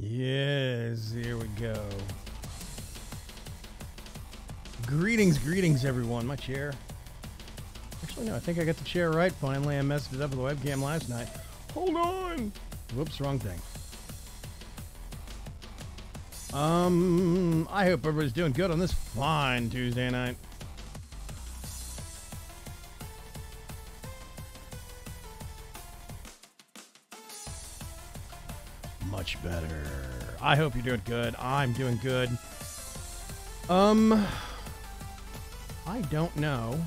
Yes, here we go. Greetings, everyone. My chair. Actually, no, I think I got the chair right. Finally, I messed it up with the webcam last night. Hold on. Whoops, wrong thing. I hope everybody's doing good on this fine Tuesday night. Much better. I hope you're doing good. I'm doing good. I don't know.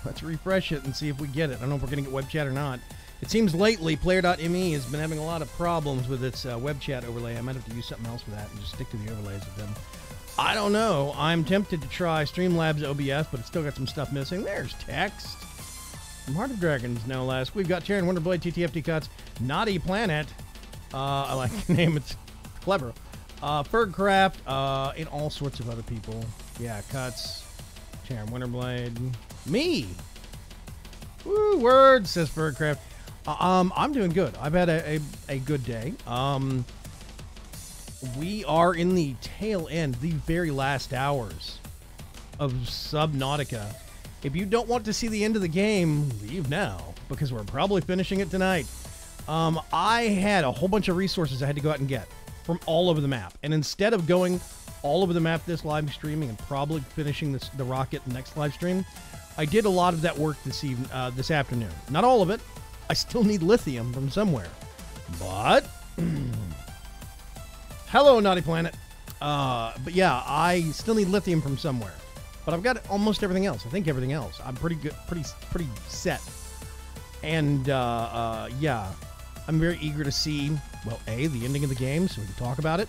Let's refresh it and see if we get it. I don't know if we're going to get web chat or not. It seems lately Player.me has been having a lot of problems with its web chat overlay. I might have to use something else for that and just stick to the overlays with them. I don't know. I'm tempted to try Streamlabs OBS, but it's still got some stuff missing. There's text. From Heart of Dragons, no less. We've got Charon, Wonderblade, TTFT Cuts, Naughty Planet. I like the name. It's clever. Fergcraft, and all sorts of other people. Yeah, Cuts, Charon, Wonderblade, me. Woo, words, says Fergcraft. I'm doing good. I've had a good day. We are in the tail end, the very last hours of Subnautica. If you don't want to see the end of the game, leave now, because we're probably finishing it tonight. I had a whole bunch of resources I had to go out and get from all over the map. And instead of going all over the map this live streaming and probably finishing the rocket next live stream, I did a lot of that work this afternoon. Not all of it. I still need lithium from somewhere. But hello, Naughty Planet. But yeah, I still need lithium from somewhere. But I've got almost everything else. I think everything else. I'm pretty good, pretty set. And yeah, I'm very eager to see, well, A, the ending of the game so we can talk about it.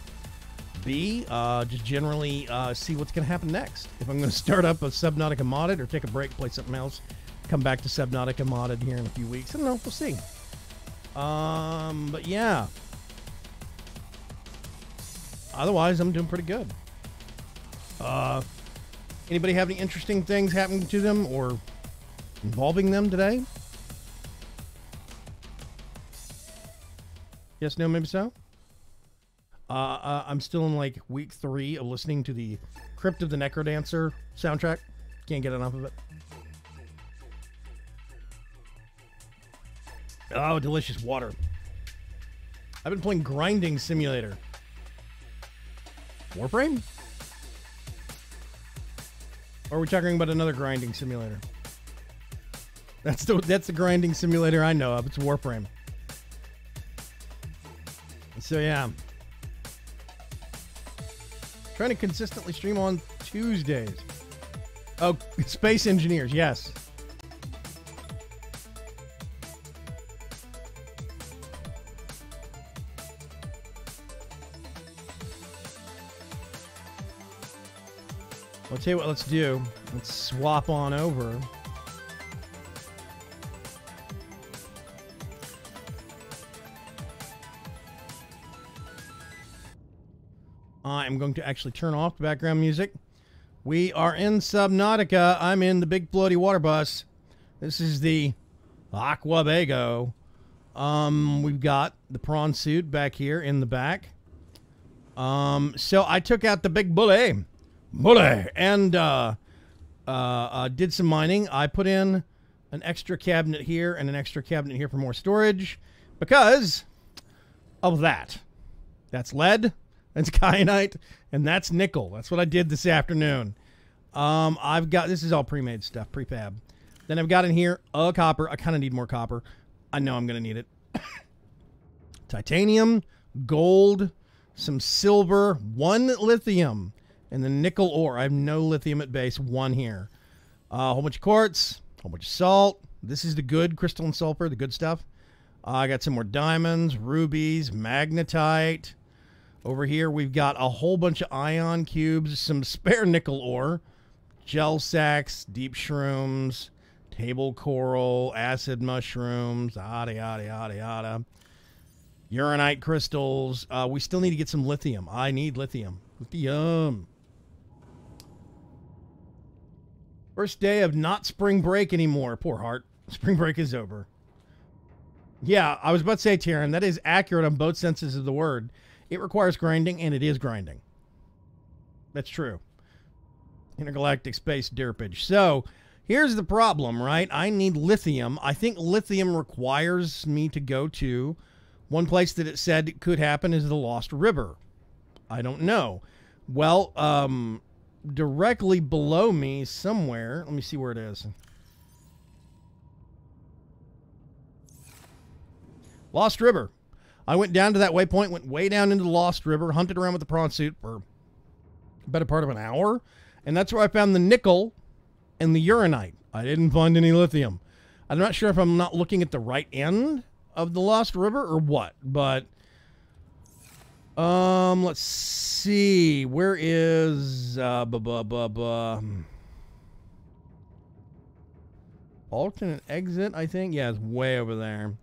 B, just generally see what's going to happen next. If I'm going to start up a Subnautica modded or take a break, play something else, come back to Subnautica modded here in a few weeks. I don't know. We'll see. But yeah. Otherwise, I'm doing pretty good. Anybody have any interesting things happening to them or involving them today? Yes, no, maybe so? I'm still in like week 3 of listening to the Crypt of the Necrodancer soundtrack. Can't get enough of it. Oh, delicious water. I've been playing Grinding Simulator. Warframe? Or are we talking about another grinding simulator? That's the grinding simulator I know of. It's Warframe. So yeah. Trying to consistently stream on Tuesdays. Oh, Space Engineers, yes. I'll tell you what, let's do. Let's swap on over. I'm going to actually turn off the background music. We are in Subnautica. I'm in the big floaty water bus. This is the Aquabago. We've got the prawn suit back here in the back. So I took out the big bully. And did some mining. I put in an extra cabinet here and an extra cabinet here for more storage because of that. That's lead, that's kyanite, and that's nickel. That's what I did this afternoon. I've got, this is all pre-made stuff, prefab. Then I've got in here a copper. I kind of need more copper. I know I'm going to need it. Titanium, gold, some silver, 1 lithium. And the nickel ore. I have no lithium at base. 1 here. A whole bunch of quartz. A whole bunch of salt. This is the good crystal and sulfur. The good stuff. I got some more diamonds, rubies, magnetite. Over here we've got a whole bunch of ion cubes. Some spare nickel ore. Gel sacks. Deep shrooms. Table coral. Acid mushrooms. Yada, yada, yada, yada. Uranite crystals. We still need to get some lithium. I need lithium. Lithium. First day of not spring break anymore. Poor heart. Spring break is over. Yeah, I was about to say, Tyrion, that is accurate on both senses of the word. It requires grinding, and it is grinding. That's true. Intergalactic space derpage. So, here's the problem, right? I need lithium. I think lithium requires me to go to one place that it said could happen is the Lost River. I don't know. Well, directly below me somewhere, let me see where it is. Lost River. I went down to that waypoint, went way down into the Lost River, hunted around with the prawn suit for a better part of an hour, and that's where I found the nickel and the uranite. I didn't find any lithium. I'm not sure if I'm not looking at the right end of the Lost River or what, but let's see. Where is alternate exit, I think? Yeah, it's way over there.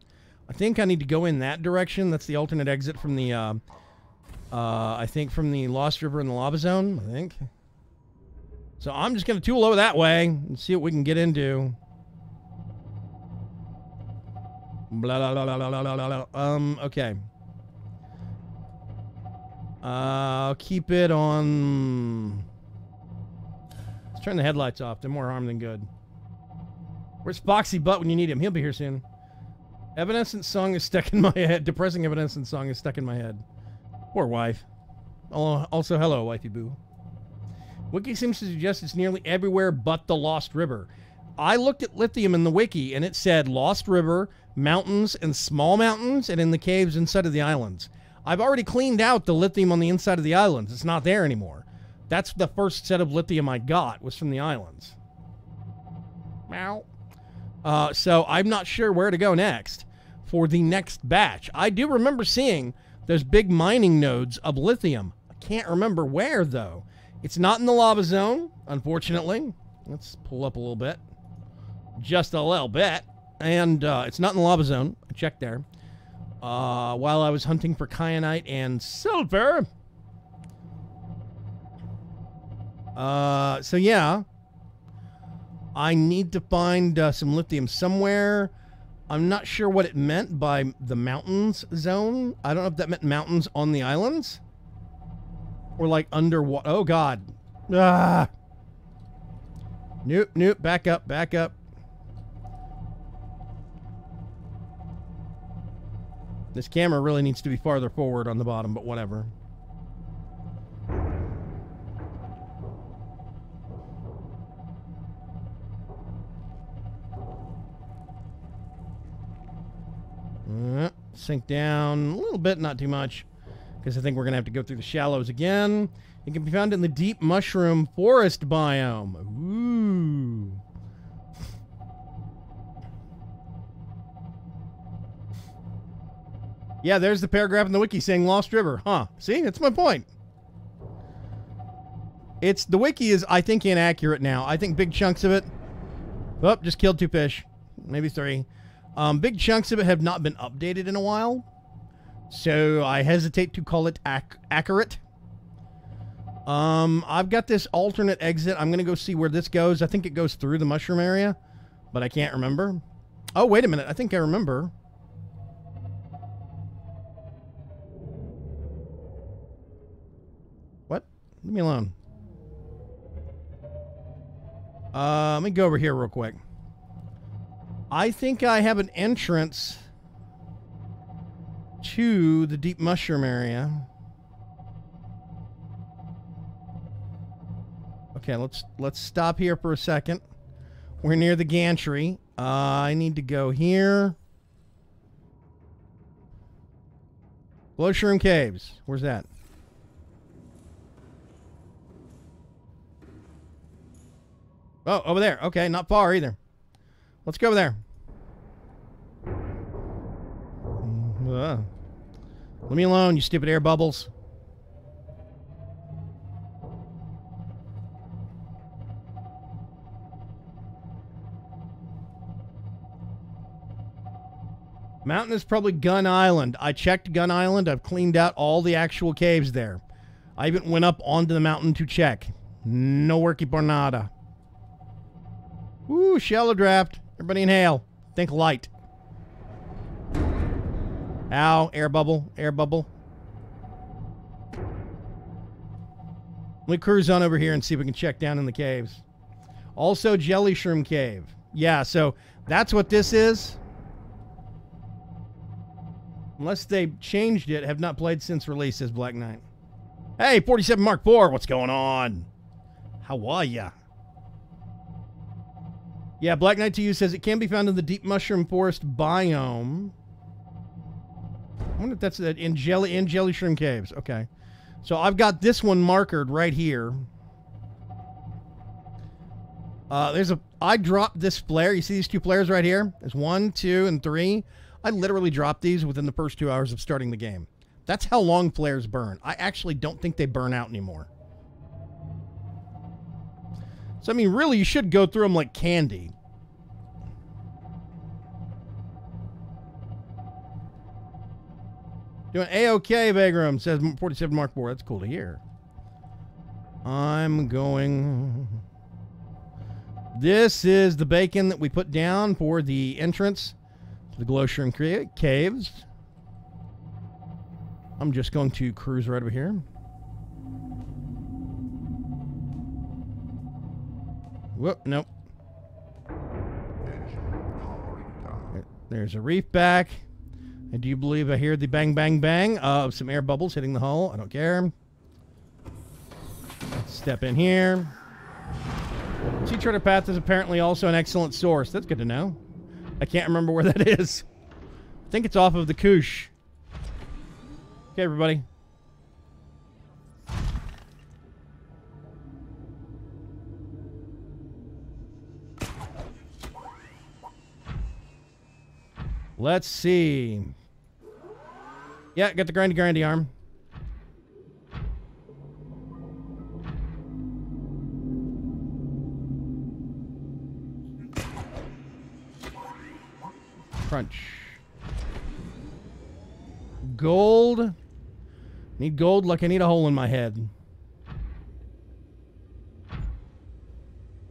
I think I need to go in that direction. That's the alternate exit from the, I think from the Lost River and the Lava Zone, I think. So I'm just going to tool over that way and see what we can get into. Blah, blah, blah, blah, blah, blah, blah. Okay. I'll keep it on... Let's turn the headlights off. They're more harm than good. Where's Foxy Butt when you need him? He'll be here soon. Evanescence song is stuck in my head. Depressing Evanescence song is stuck in my head. Poor wife. Also, hello, wifey boo. Wiki seems to suggest it's nearly everywhere but the Lost River. I looked at lithium in the wiki, and it said Lost River, mountains, and small mountains, and in the caves inside of the islands. I've already cleaned out the lithium on the inside of the islands. It's not there anymore. That's the first set of lithium I got, was from the islands. Meow. So I'm not sure where to go next for the next batch. I do remember seeing those big mining nodes of lithium. I can't remember where, though. It's not in the lava zone, unfortunately. Let's pull up a little bit. Just a little bit. And it's not in the lava zone. I checked there. While I was hunting for kyanite and silver. So yeah. I need to find some lithium somewhere. I'm not sure what it meant by the mountains zone. I don't know if that meant mountains on the islands. Or like underwater. Oh, God. Ah. Nope, nope. Back up, back up. This camera really needs to be farther forward on the bottom, but whatever. Sink down a little bit, not too much, because I think we're going to have to go through the shallows again. It can be found in the deep mushroom forest biome. Ooh. Yeah, there's the paragraph in the wiki saying Lost River. Huh. See? That's my point. The wiki is, I think, inaccurate now. I think big chunks of it... Oh, just killed 2 fish. Maybe 3. Big chunks of it have not been updated in a while. So I hesitate to call it accurate. I've got this alternate exit. I'm going to go see where this goes. I think it goes through the mushroom area, but I can't remember. Oh, wait a minute. I think I remember. What? Leave me alone. Let me go over here real quick. I think I have an entrance to the deep mushroom area. Okay, let's stop here for a second. We're near the gantry. I need to go here. Blowshroom Caves. Where's that? Oh, over there. Okay, not far either. Let's go over there. Leave me alone, you stupid air bubbles. Mountain is probably Gun Island. I checked Gun Island. I've cleaned out all the actual caves there. I even went up onto the mountain to check. No worky por nada. Woo, shallow draft. Everybody inhale. Think light. How? Air bubble. Air bubble. Let me cruise on over here and see if we can check down in the caves. Also, Jelly Shroom Cave. Yeah, so that's what this is. Unless they changed it, have not played since release, says Black Knight. Hey, 47 Mark IV, what's going on? How are ya? Yeah, Black Knight to you says it can be found in the deep mushroom forest biome. I wonder if that's in Jelly Shroom Caves. Okay. So I've got this one markered right here. I dropped this flare. You see these two flares right here? There's 1, 2, and 3. I literally dropped these within the first 2 hours of starting the game. That's how long flares burn. I actually don't think they burn out anymore. So, I mean, really, you should go through them like candy. Doing A-OK, Vaygrim, says 47 Mark IV. That's cool to hear. I'm going... This is the bacon that we put down for the entrance to the Glow Shroom Caves. I'm just going to cruise right over here. Whoop, nope. There's a reef back. I do believe I hear the bang, bang, bang of some air bubbles hitting the hull. I don't care. Let's step in here. Sea Treader Path is apparently also an excellent source. That's good to know. I can't remember where that is. I think it's off of the Koosh. Okay, everybody. Let's see. Yeah, got the grindy arm. Crunch. Gold. Need gold like I need a hole in my head.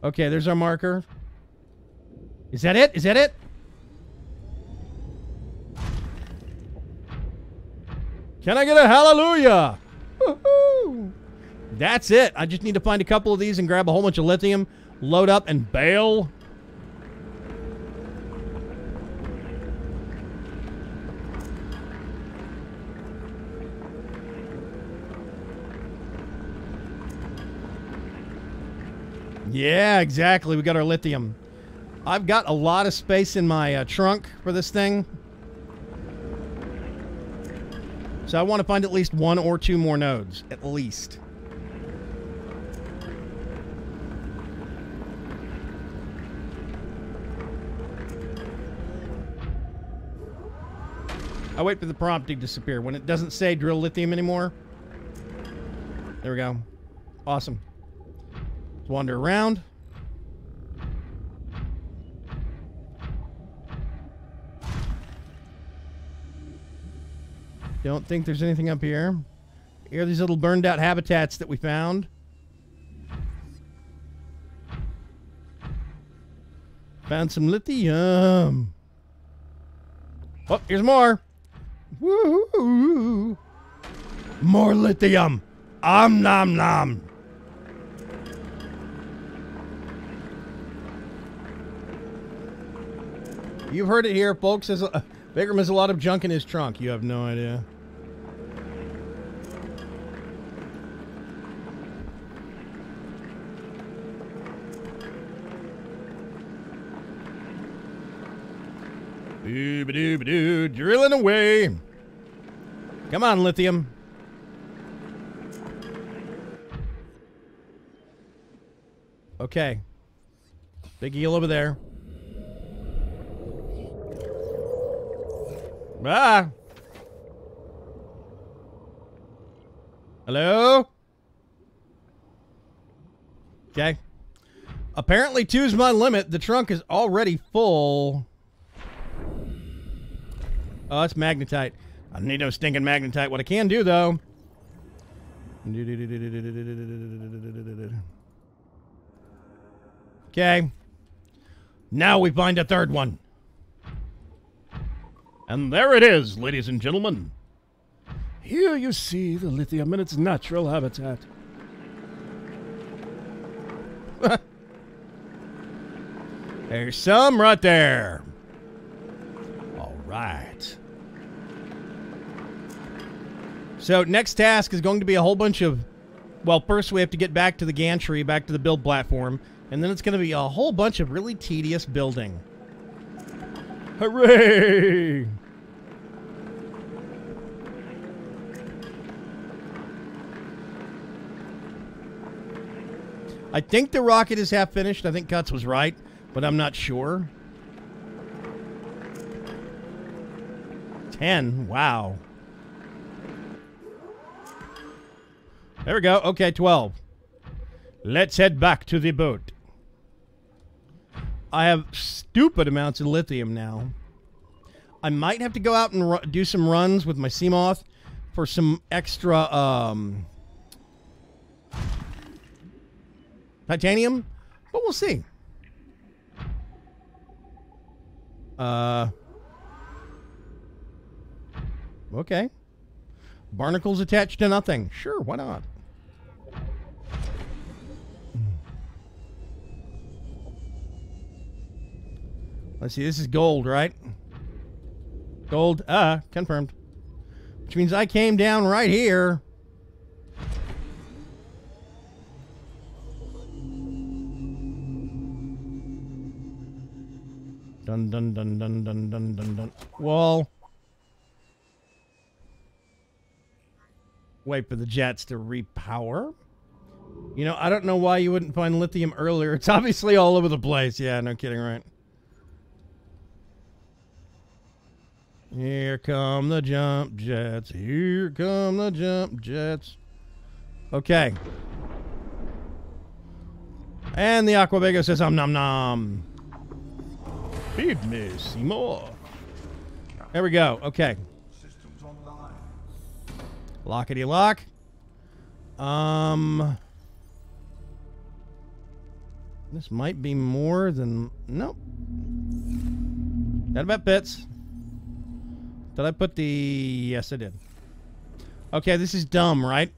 Okay, there's our marker. Is that it? Is that it? Can I get a hallelujah? Woohoo! That's it. I just need to find a couple of these and grab a whole bunch of lithium, load up, and bail. Yeah, exactly. We got our lithium. I've got a lot of space in my trunk for this thing. So I want to find at least 1 or 2 more nodes. At least. I wait for the prompt to disappear. When it doesn't say drill lithium anymore. There we go. Awesome. Let's wander around. Don't think there's anything up here. Here are these little burned out habitats that we found. Found some lithium. Oh, here's more. Woo! More lithium. Nom nom. You've heard it here, folks. Vaygrim has a lot of junk in his trunk. You have no idea. Doo-ba-doo-ba-doo, drilling away. Come on, lithium. Okay. Big eel over there. Ah. Hello? Okay. Apparently 2 is my limit. The trunk is already full. Oh, that's magnetite. I don't need no stinking magnetite. What I can do, though... Okay. Now we find a third one. And there it is, ladies and gentlemen. Here you see the lithium in its natural habitat. There's some right there. All right. So next task is going to be a whole bunch of, well, first we have to get back to the gantry, back to the build platform, and then it's going to be a whole bunch of really tedious building. Hooray! I think the rocket is half finished. I think Cuts was right, but I'm not sure. 10. Wow. There we go. Okay, 12. Let's head back to the boat. I have stupid amounts of lithium now. I might have to go out and do some runs with my Seamoth for some extra titanium, but we'll see. Okay. Barnacles attached to nothing. Sure, why not? Let's see, this is gold, right? Gold, confirmed. Which means I came down right here. Dun dun dun dun dun dun dun dun. Well, wait for the jets to repower. You know, I don't know why you wouldn't find lithium earlier. It's obviously all over the place. Yeah, no kidding, right? Here come the jump jets. Here come the jump jets. Okay. And the Aquabago says, nom nom. Feed me, Seymour. There we go. Okay. Systems online. Lockety lock. This might be more than... Nope. That about fits. Did I put the... Yes, I did. Okay, this is dumb, right?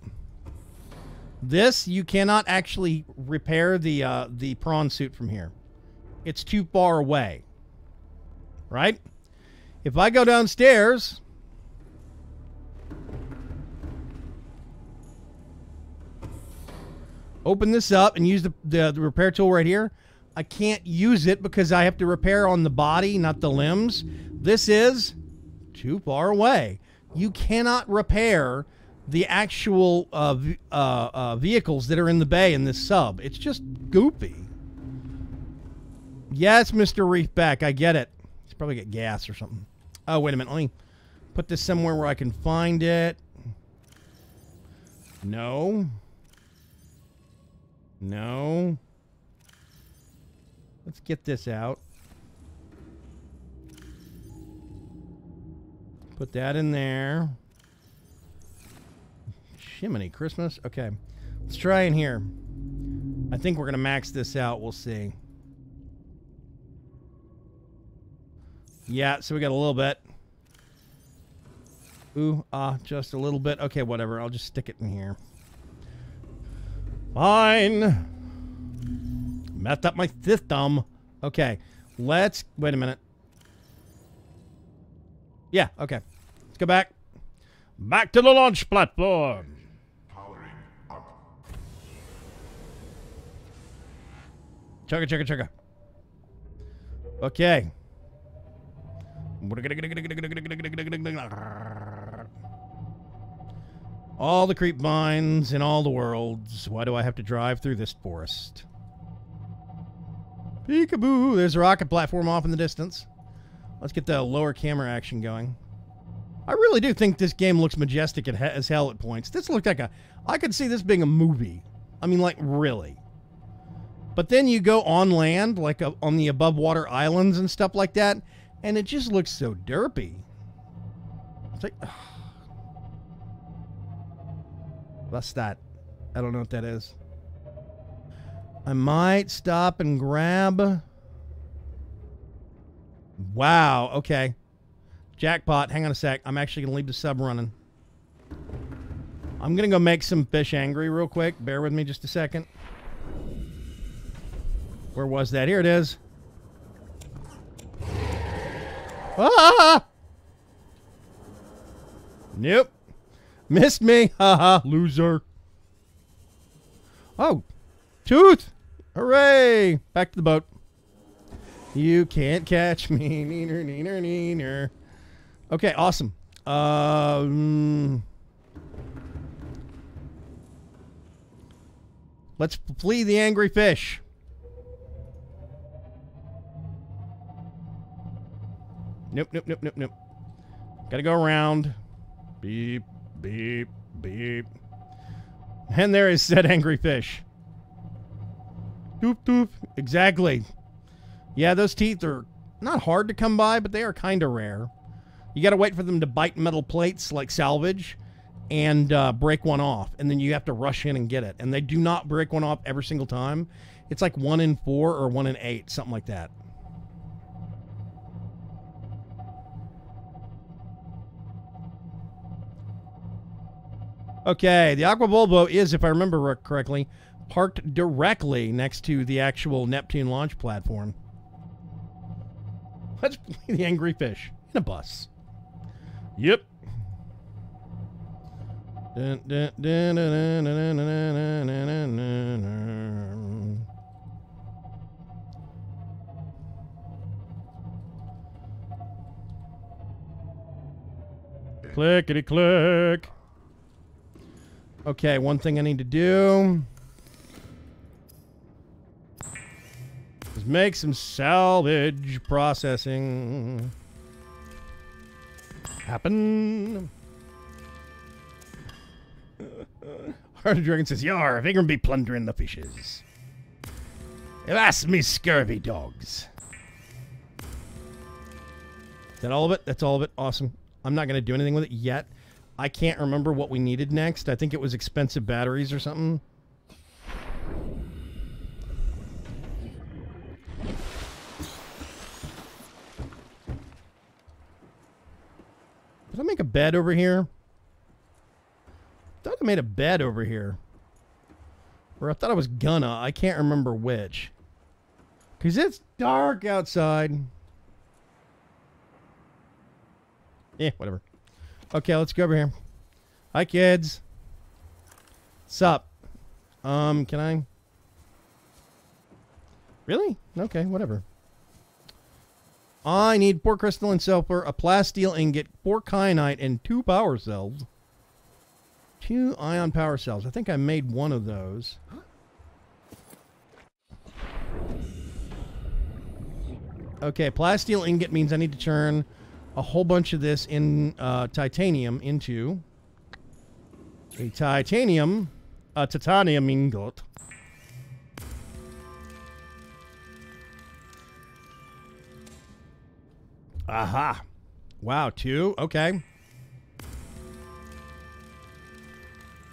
This, you cannot actually repair the prawn suit from here. It's too far away. Right? If I go downstairs... Open this up and use the repair tool right here. I can't use it because I have to repair on the body, not the limbs. This is too far away. You cannot repair the actual vehicles that are in the bay in this sub. It's just goofy. Yes, Mr. Reefback, I get it. He's probably get gas or something. Oh, wait a minute. Let me put this somewhere where I can find it. No. No. Let's get this out. Put that in there. Shiminy Christmas. Okay. Let's try in here. I think we're going to max this out. We'll see. Yeah, so we got a little bit. Ooh, just a little bit. Okay, whatever. I'll just stick it in here. Fine. Messed up my system. Okay. Let's... Wait a minute. Yeah, okay. Let's go back. Back to the launch platform. Powering up. Chugga, chugga, chugga. Okay. All the creep vines in all the worlds. Why do I have to drive through this forest? Peekaboo. There's a rocket platform off in the distance. Let's get the lower camera action going. I really do think this game looks majestic as hell at points. This looked like a... I could see this being a movie. I mean, like, really. But then you go on land, like on the above water islands and stuff like that, and it just looks so derpy. It's like... What's that? I don't know what that is. I might stop and grab... Wow, okay. Jackpot. Hang on a sec. I'm actually going to leave the sub running. I'm going to go make some fish angry real quick. Bear with me just a second. Where was that? Here it is. Ah! Nope. Missed me. Haha. Loser. Oh. Tooth. Hooray. Back to the boat. You can't catch me. Neener, neener, neener. Okay, awesome. Let's flee the angry fish. Nope, nope, nope, nope, nope. Gotta go around. Beep, beep, beep. And there is said angry fish. Doop, doop. Exactly. Yeah, those teeth are not hard to come by, but they are kind of rare. You gotta wait for them to bite metal plates like salvage and break one off. And then you have to rush in and get it. And they do not break one off every single time. It's like 1 in 4 or 1 in 8, something like that. Okay, the Aquabulbo is, if I remember correctly, parked directly next to the actual Neptune launch platform. Let's play the angry fish in a bus. Yep. Dun, dun, dun, dun, dun, dun, dun, dun, dun, dun. Clickety click. Okay, one thing I need to do is make some salvage processing happen. Heart of Dragon says, Yar, Vaygrim be plundering the fishes. Alas, me scurvy dogs. Is that all of it? That's all of it. Awesome. I'm not going to do anything with it yet. I can't remember what we needed next. I think it was expensive batteries or something. Did I make a bed over here? I thought I made a bed over here. Or I thought I was gonna. I can't remember which. Because it's dark outside. Yeah, whatever. Okay, let's go over here. Hi, kids. Sup? Can I? Really? Okay, whatever. I need 4 crystalline sulfur, a plasteel ingot, 4 kyanite, and 2 power cells. 2 ion power cells. I think I made one of those. Okay, plasteel ingot means I need to turn a whole bunch of this in titanium into a titanium ingot. Aha. Wow, 2. Okay.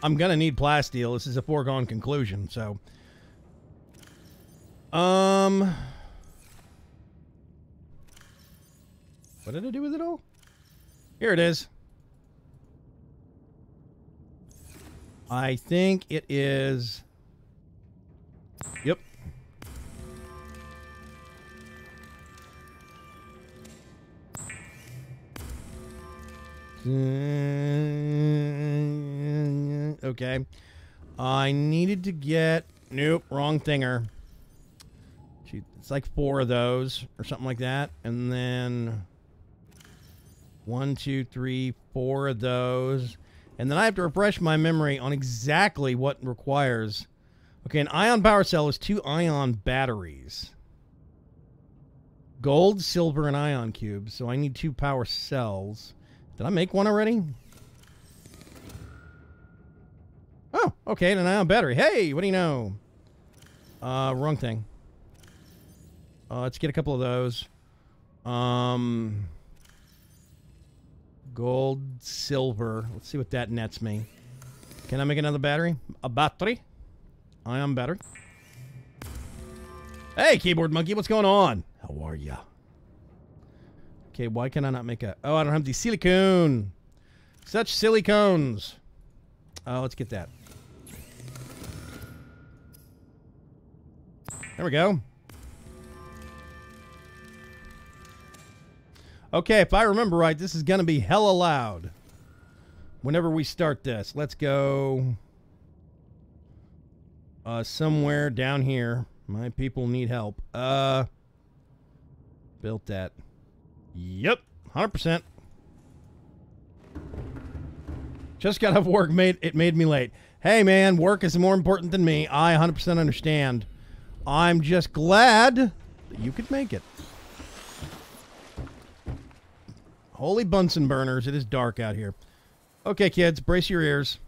I'm gonna need plasteel. This is a foregone conclusion, so. What did I do with it all? Here it is. I think it is. Yep. Okay. I needed to get... Nope, wrong thinger. It's like 4 of those or something like that. And then 1, 2, 3, 4 of those. And then I have to refresh my memory on exactly what requires. Okay, an ion power cell is 2 ion batteries. Gold, silver, and ion cubes. So I need 2 power cells. Did I make one already? Oh, okay, an ion battery. Hey, what do you know? Wrong thing. Let's get a couple of those. Gold, silver. Let's see what that nets me. Can I make another battery? A battery? Ion battery. Hey, keyboard monkey, what's going on? How are ya? Okay, why can I not make a... Oh, I don't have the silicone. Such silly cones. Let's get that. There we go. Okay, if I remember right, this is going to be hella loud whenever we start this. Let's go somewhere down here. My people need help. Built that. Yep, 100%. Just got off work, it made me late. Hey, man, work is more important than me. I 100% understand. I'm just glad that you could make it. Holy Bunsen burners, it is dark out here. Okay, kids, brace your ears.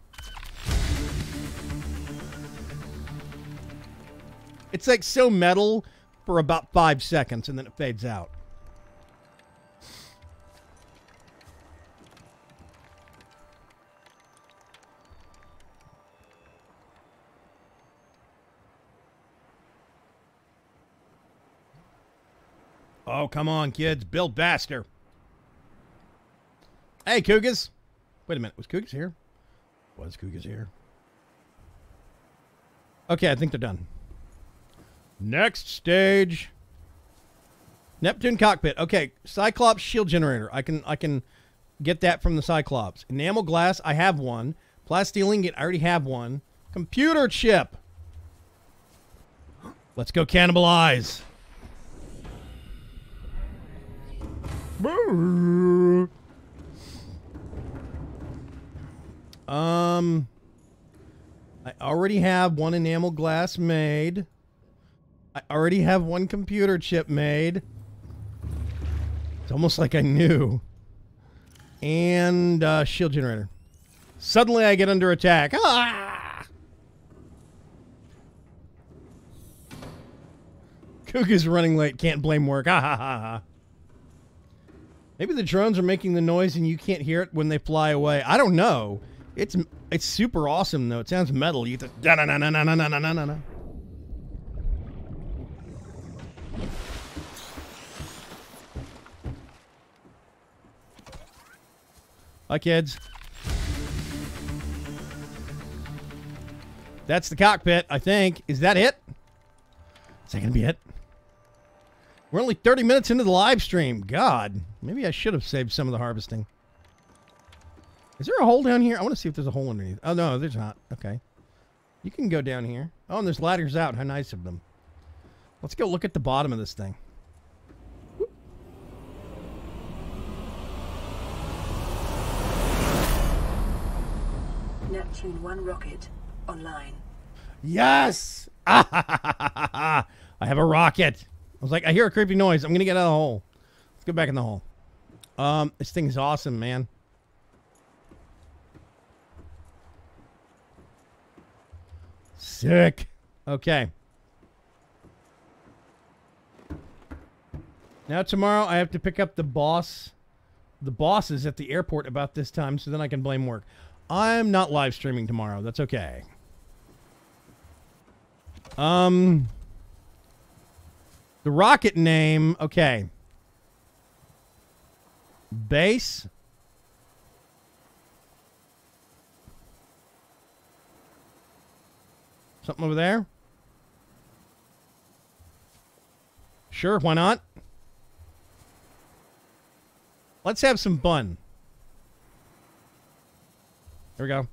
It's like so metal for about 5 seconds, and then it fades out. Oh, come on, kids. Build faster. Hey, Cougars. Wait a minute. Was Cougars here? Was Cougars here? Okay, I think they're done. Next stage. Neptune cockpit. Okay, Cyclops shield generator. I can get that from the Cyclops. Enamel glass. I have one. Plasteel ingot. I already have one. Computer chip. Let's go cannibalize. I already have one enamel glass made. I already have one computer chip made. It's almost like I knew. And shield generator. Suddenly I get under attack. Ah! Kuka's running late. Can't blame work. Ha ha ha ha. Maybe the drones are making the noise and you can't hear it when they fly away. I don't know. It's super awesome though. It sounds metal. You just da na na na na na na na na. Hi kids. That's the cockpit, I think. Is that it? Is that gonna be it? We're only 30 minutes into the live stream. God, maybe I should have saved some of the harvesting. Is there a hole down here? I want to see if there's a hole underneath. Oh, no, there's not. Okay. You can go down here. Oh, and there's ladders out. How nice of them. Let's go look at the bottom of this thing. Whoop. Neptune 1 rocket online. Yes! I have a rocket. I was like, I hear a creepy noise. I'm going to get out of the hole. Let's go back in the hole. This thing's awesome, man. Sick. Okay. Now tomorrow I have to pick up the bosses at the airport about this time so then I can blame work. I'm not live streaming tomorrow. That's okay. The rocket name, okay. Base. Something over there? Sure, why not? Let's have some fun. There we go.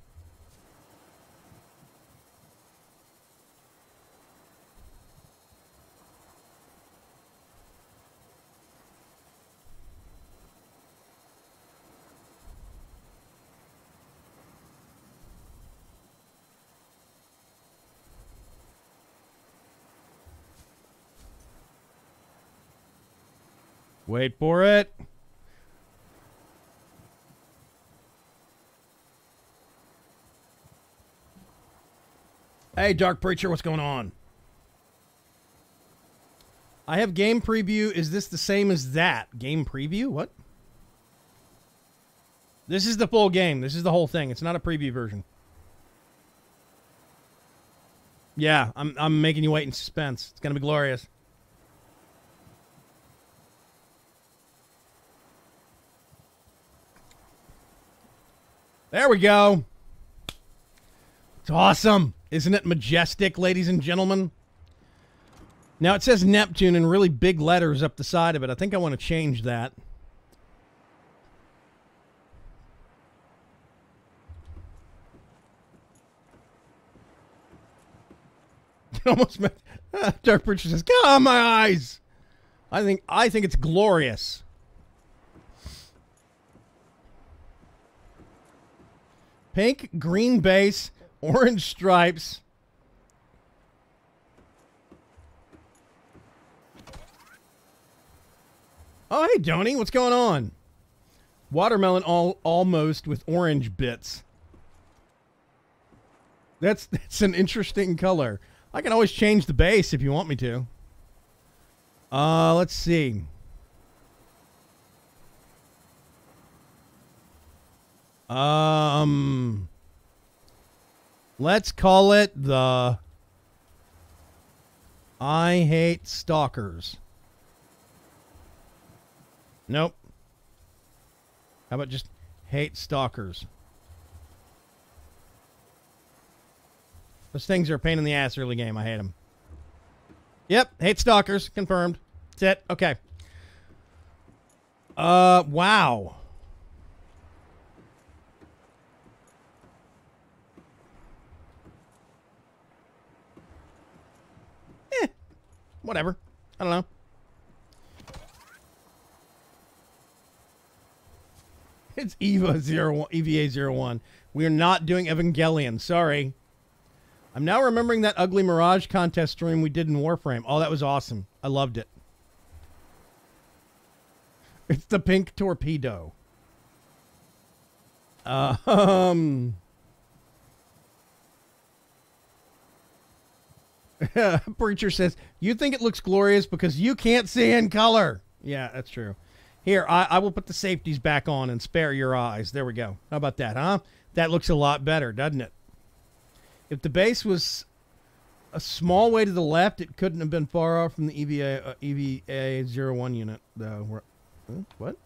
Wait for it. Hey, Dark Preacher, what's going on? I have game preview. Is this the same as that? Game preview? What? This is the full game. This is the whole thing. It's not a preview version. Yeah, I'm making you wait in suspense. It's going to be glorious. There we go. It's awesome. Isn't it majestic, ladies and gentlemen? Now, it says Neptune in really big letters up the side of it. I think I want to change that. Almost met Dark Preacher says, "Come on, my eyes." I think it's glorious. Pink, green base, orange stripes. Oh, hey, Joni, what's going on? Watermelon almost with orange bits. That's an interesting color. I can always change the base if you want me to. Let's see. Let's call it the I Hate Stalkers. Nope. How about just Hate Stalkers? Those things are a pain in the ass early game. I hate them. Yep, Hate Stalkers. Confirmed. That's it. Okay. Wow. Whatever. I don't know. It's EVA01. We are not doing Evangelion. Sorry. I'm now remembering that ugly Mirage contest stream we did in Warframe. Oh, that was awesome. I loved it. It's the pink torpedo. Preacher says, you think it looks glorious because you can't see in color. Yeah, that's true. Here, I will put the safeties back on and spare your eyes. There we go. How about that, huh? That looks a lot better, doesn't it? If the base was a small way to the left, it couldn't have been far off from the EVA01 unit, though. What?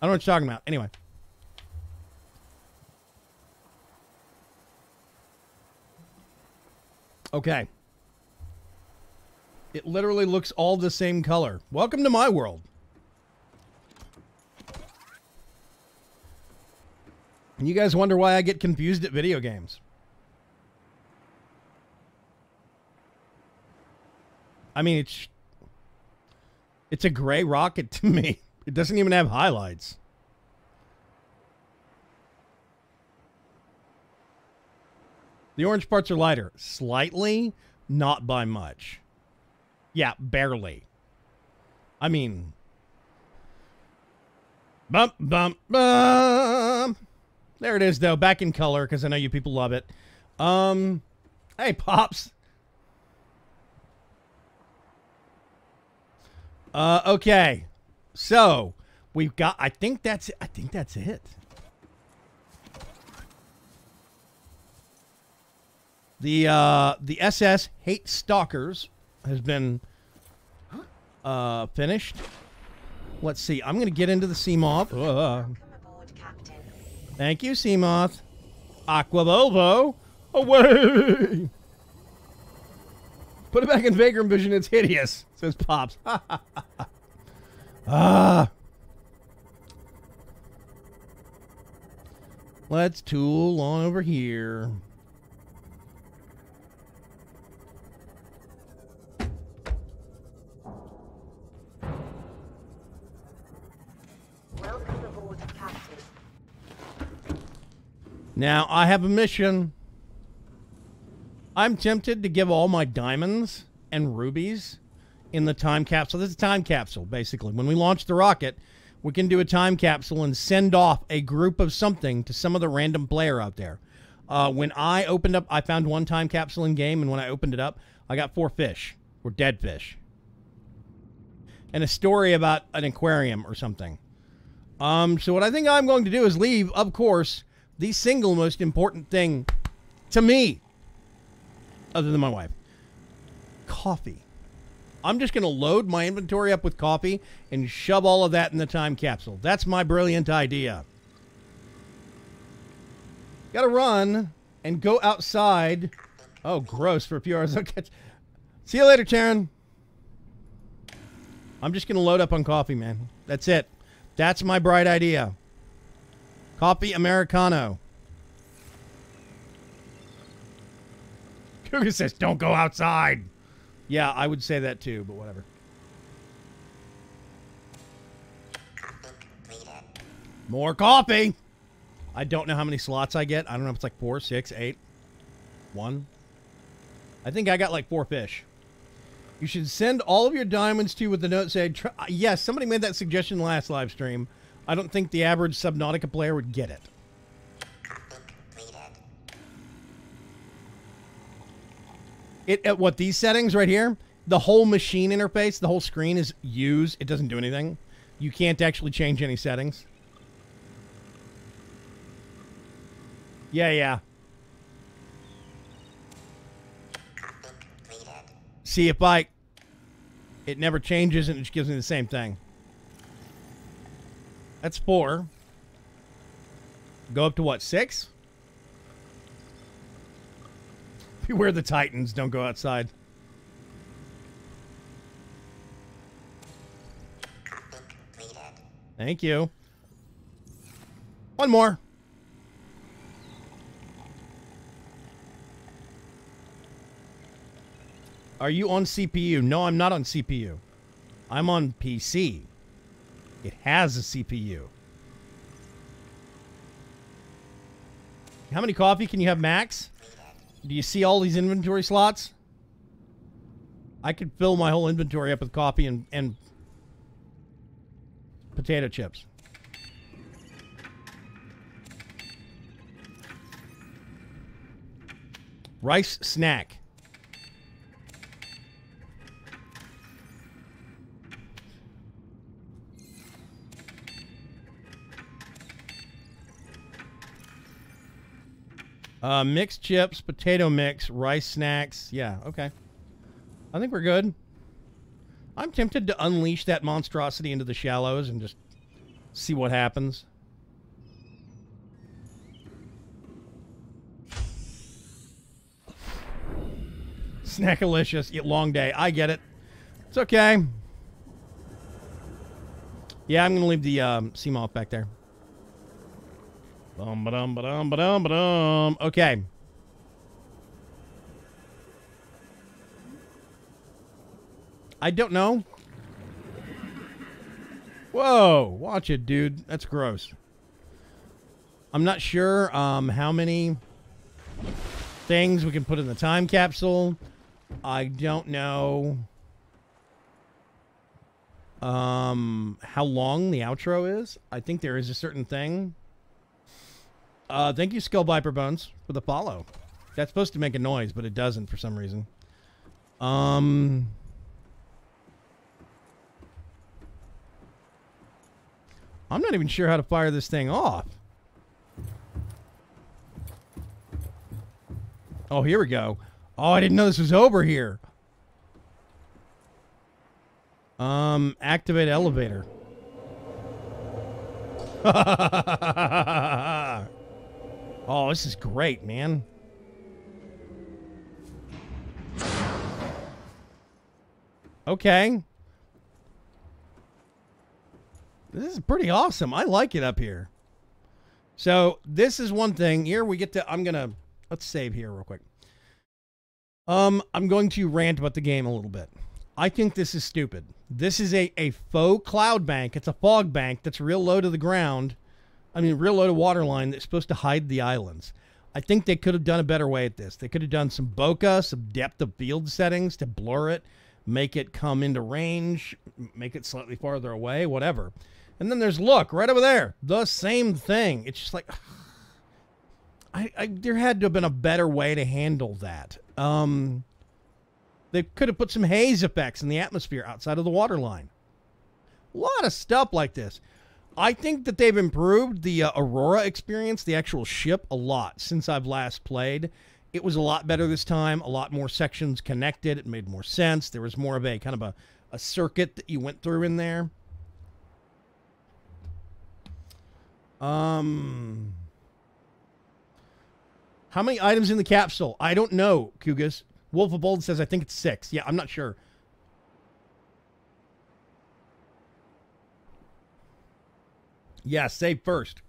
I don't know what you're talking about. Anyway. Okay. It literally looks all the same color. Welcome to my world. And you guys wonder why I get confused at video games. I mean, it's a gray rocket to me. It doesn't even have highlights. The orange parts are lighter. Slightly, not by much. Yeah, barely. I mean... Bump, bump, bump. There it is, though. Back in color, because I know you people love it. Hey, Pops. Okay. So, we've got... I think that's it. The SS Hate Stalkers has been finished. Let's see. I'm going to get into the Seamoth. Welcome aboard, Captain. Thank you, Seamoth. Aqua Volvo. Away! Put it back in Vaygrim Vision. It's hideous, says Pops. Let's tool on over here. Welcome aboard, Captain. Now, I have a mission. I'm tempted to give all my diamonds and rubies in the time capsule. This is a time capsule, basically. When we launch the rocket, we can do a time capsule and send off a group of something to some other random player out there. When I opened up, I found one time capsule in game, and when I opened it up, I got 4 fish, or dead fish. And a story about an aquarium or something. So what I think I'm going to do is leave, of course, the single most important thing to me, other than my wife. Coffee. I'm just going to load my inventory up with coffee and shove all of that in the time capsule. That's my brilliant idea. Gotta run and go outside. Oh, gross for a few hours. Okay. See you later, Taryn. I'm just gonna load up on coffee, man. That's it. That's my bright idea. Coffee Americano. Cougar says, don't go outside. Yeah, I would say that too, but whatever. More coffee. I don't know how many slots I get. I don't know if it's like 4, 6, 8, 1. I think I got like 4 fish. You should send all of your diamonds to with the note saying, yes, somebody made that suggestion last live stream. I don't think the average Subnautica player would get it. At what, these settings right here? The whole machine interface, the whole screen is used. It doesn't do anything. You can't actually change any settings. Yeah. See if it never changes and it just gives me the same thing. That's 4. Go up to what, 6? Beware the Titans, don't go outside. Thank you. One more. Are you on CPU? No, I'm not on CPU. I'm on PC. It has a CPU. How many coffee can you have max? Do you see all these inventory slots? I could fill my whole inventory up with coffee and potato chips. Rice snack. Mixed chips, potato mix, rice snacks. Yeah, okay. I think we're good. I'm tempted to unleash that monstrosity into the shallows and just see what happens. Snackalicious. Long day. I get it. It's okay. Yeah, I'm going to leave the sea moth back there. Okay. I don't know. Whoa, watch it, dude. That's gross. I'm not sure how many things we can put in the time capsule. I don't know how long the outro is. I think there is a certain thing. Thank you, Skull Viper Bones, for the follow. That's supposed to make a noise, but it doesn't for some reason. I'm not even sure how to fire this thing off. Oh, here we go. Oh, I didn't know this was over here. Activate elevator. Oh, this is great, man. Okay. This is pretty awesome. I like it up here. So, this is one thing. Here we get to... let's save here real quick. I'm going to rant about the game a little bit. I think this is stupid. This is a faux cloud bank. It's a fog bank that's real low to the ground. I mean, real low to waterline that's supposed to hide the islands. I think they could have done a better way at this. They could have done some bokeh, some depth of field settings to blur it, make it come into range, make it slightly farther away, whatever. And then there's, look, right over there, the same thing. It's just like, there had to have been a better way to handle that. They could have put some haze effects in the atmosphere outside of the waterline. A lot of stuff like this. I think that they've improved the Aurora experience, the actual ship, a lot since I've last played. It was a lot better this time, a lot more sections connected. It made more sense. There was more of a kind of a circuit that you went through in there. How many items in the capsule? I don't know, Kugas. Wolf of Bold says I think it's 6. Yeah, I'm not sure. Yeah, save first.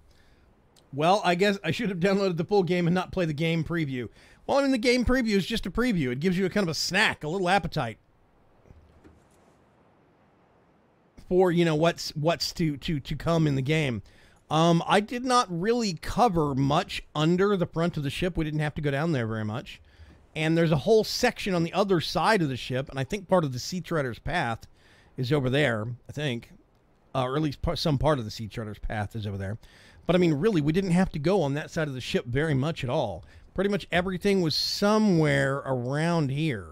Well, I guess I should have downloaded the full game and not play the game preview. Well, I mean, the game preview is just a preview. It gives you a kind of a snack, a little appetite for, you know, what's to come in the game. I did not really cover much under the front of the ship. We didn't have to go down there very much. And there's a whole section on the other side of the ship, and I think part of the Sea Treader's path is over there, I think. Or at least some part of the Sea Treader's path is over there. But, I mean, really, we didn't have to go on that side of the ship very much at all. Pretty much everything was somewhere around here.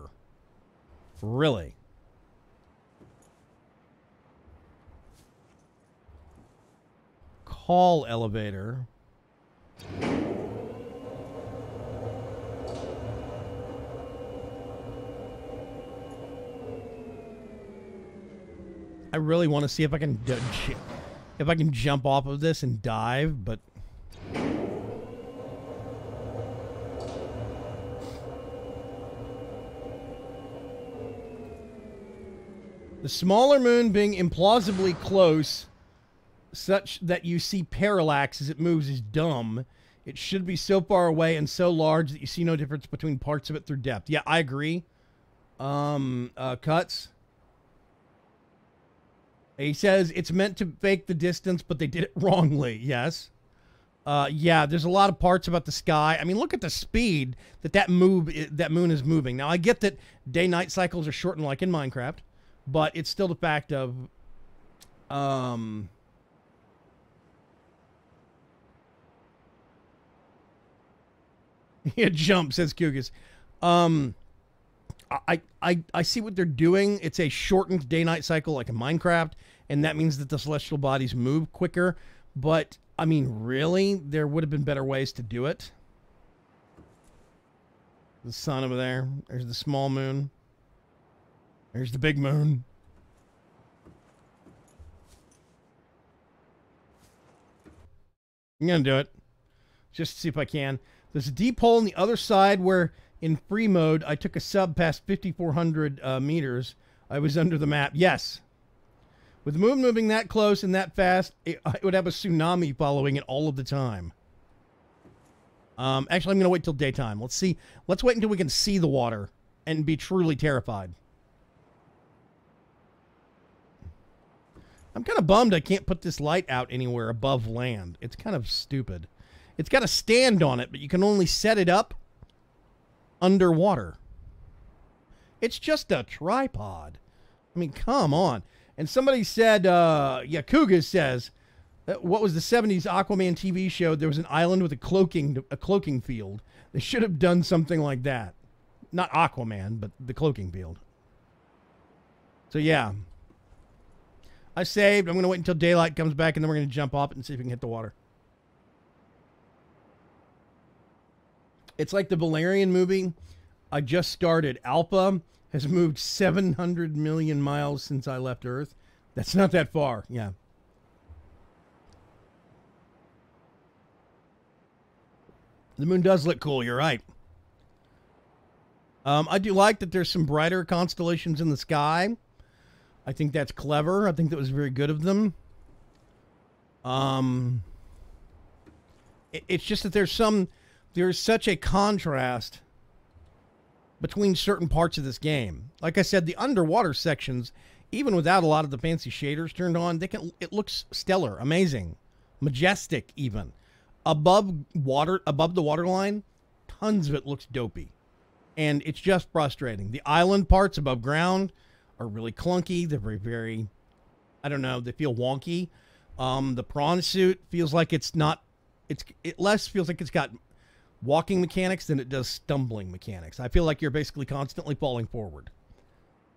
Really. Call elevator. I really want to see if I can jump off of this and dive, but the smaller moon being implausibly close, such that you see parallax as it moves, is dumb. It should be so far away and so large that you see no difference between parts of it through depth. Yeah, I agree. Cuts. He says it's meant to fake the distance, but they did it wrongly. Yes. Yeah, there's a lot of parts about the sky. I mean, look at the speed that moon is moving. Now, I get that day-night cycles are shortened like in Minecraft, but it's still the fact of it jumps, says Kugas. I see what they're doing. It's a shortened day-night cycle like in Minecraft, and that means that the celestial bodies move quicker. But, I mean, really? There would have been better ways to do it. The sun over there. There's the small moon. There's the big moon. I'm going to do it. Just to see if I can. There's a deep hole on the other side where, in free mode, I took a sub past 5,400 meters. I was under the map. Yes. With the moon moving that close and that fast, it would have a tsunami following it all of the time. Actually, I'm going to wait till daytime. Let's see. Let's wait until we can see the water and be truly terrified. I'm kind of bummed I can't put this light out anywhere above land. It's kind of stupid. It's got a stand on it, but you can only set it up underwater. It's just a tripod. I mean, come on. And somebody said, Yakuga says, what was the 70s Aquaman TV show? There was an island with a cloaking field. They should have done something like that. Not Aquaman, but the cloaking field. So, yeah. I saved. I'm going to wait until daylight comes back, and then we're going to jump off it and see if we can hit the water. It's like the Valerian movie I just started. Alpha has moved 700 million miles since I left Earth. That's not that far. Yeah. The moon does look cool. You're right. I do like that there's some brighter constellations in the sky. I think that's clever. I think that was very good of them. It's just that there's such a contrast between certain parts of this game. Like I said, the underwater sections, even without a lot of the fancy shaders turned on, it looks stellar, amazing, majestic even. Above the waterline, tons of it looks dopey. And it's just frustrating. The island parts above ground are really clunky. They're very, very, I don't know, they feel wonky. The prawn suit feels like it less feels like it's got walking mechanics than it does stumbling mechanics. I feel like you're basically constantly falling forward,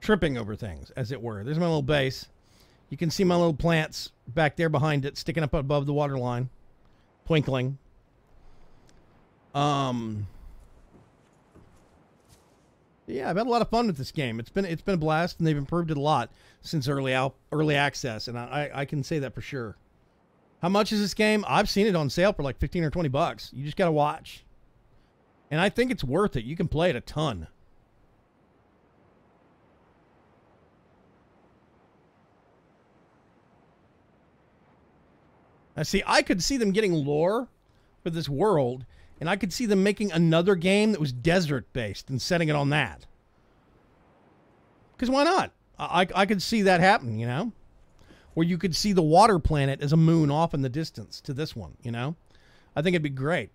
tripping over things, as it were. There's my little base. You can see my little plants back there behind it, sticking up above the waterline, twinkling. Yeah, I've had a lot of fun with this game. It's been a blast, and they've improved it a lot since early access, and I can say that for sure. How much is this game? I've seen it on sale for like $15 or $20. You just gotta watch. And I think it's worth it. You can play it a ton. Now, see, I could see them getting lore for this world, and I could see them making another game that was desert-based and setting it on that. Because why not? I could see that happen, you know? Where you could see the water planet as a moon off in the distance to this one, you know? I think it'd be great.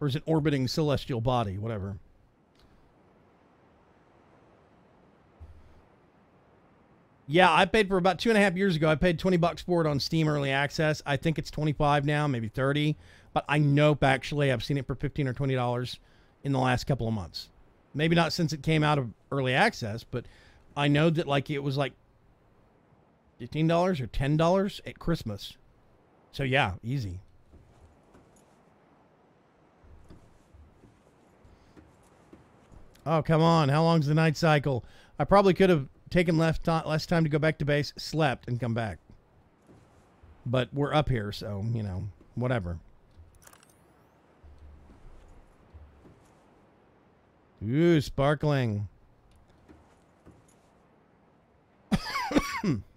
Or is it orbiting celestial body, whatever. Yeah, I paid for about 2.5 years ago. I paid $20 for it on Steam Early Access. I think it's 25 now, maybe 30. But I nope, actually, I've seen it for $15 or $20 in the last couple of months. Maybe not since it came out of Early Access, but I know that like it was like $15 or $10 at Christmas. So yeah, easy. Oh, come on. How long's the night cycle? I probably could have taken less time to go back to base, slept, and come back. But we're up here, so, you know, whatever. Ooh, sparkling.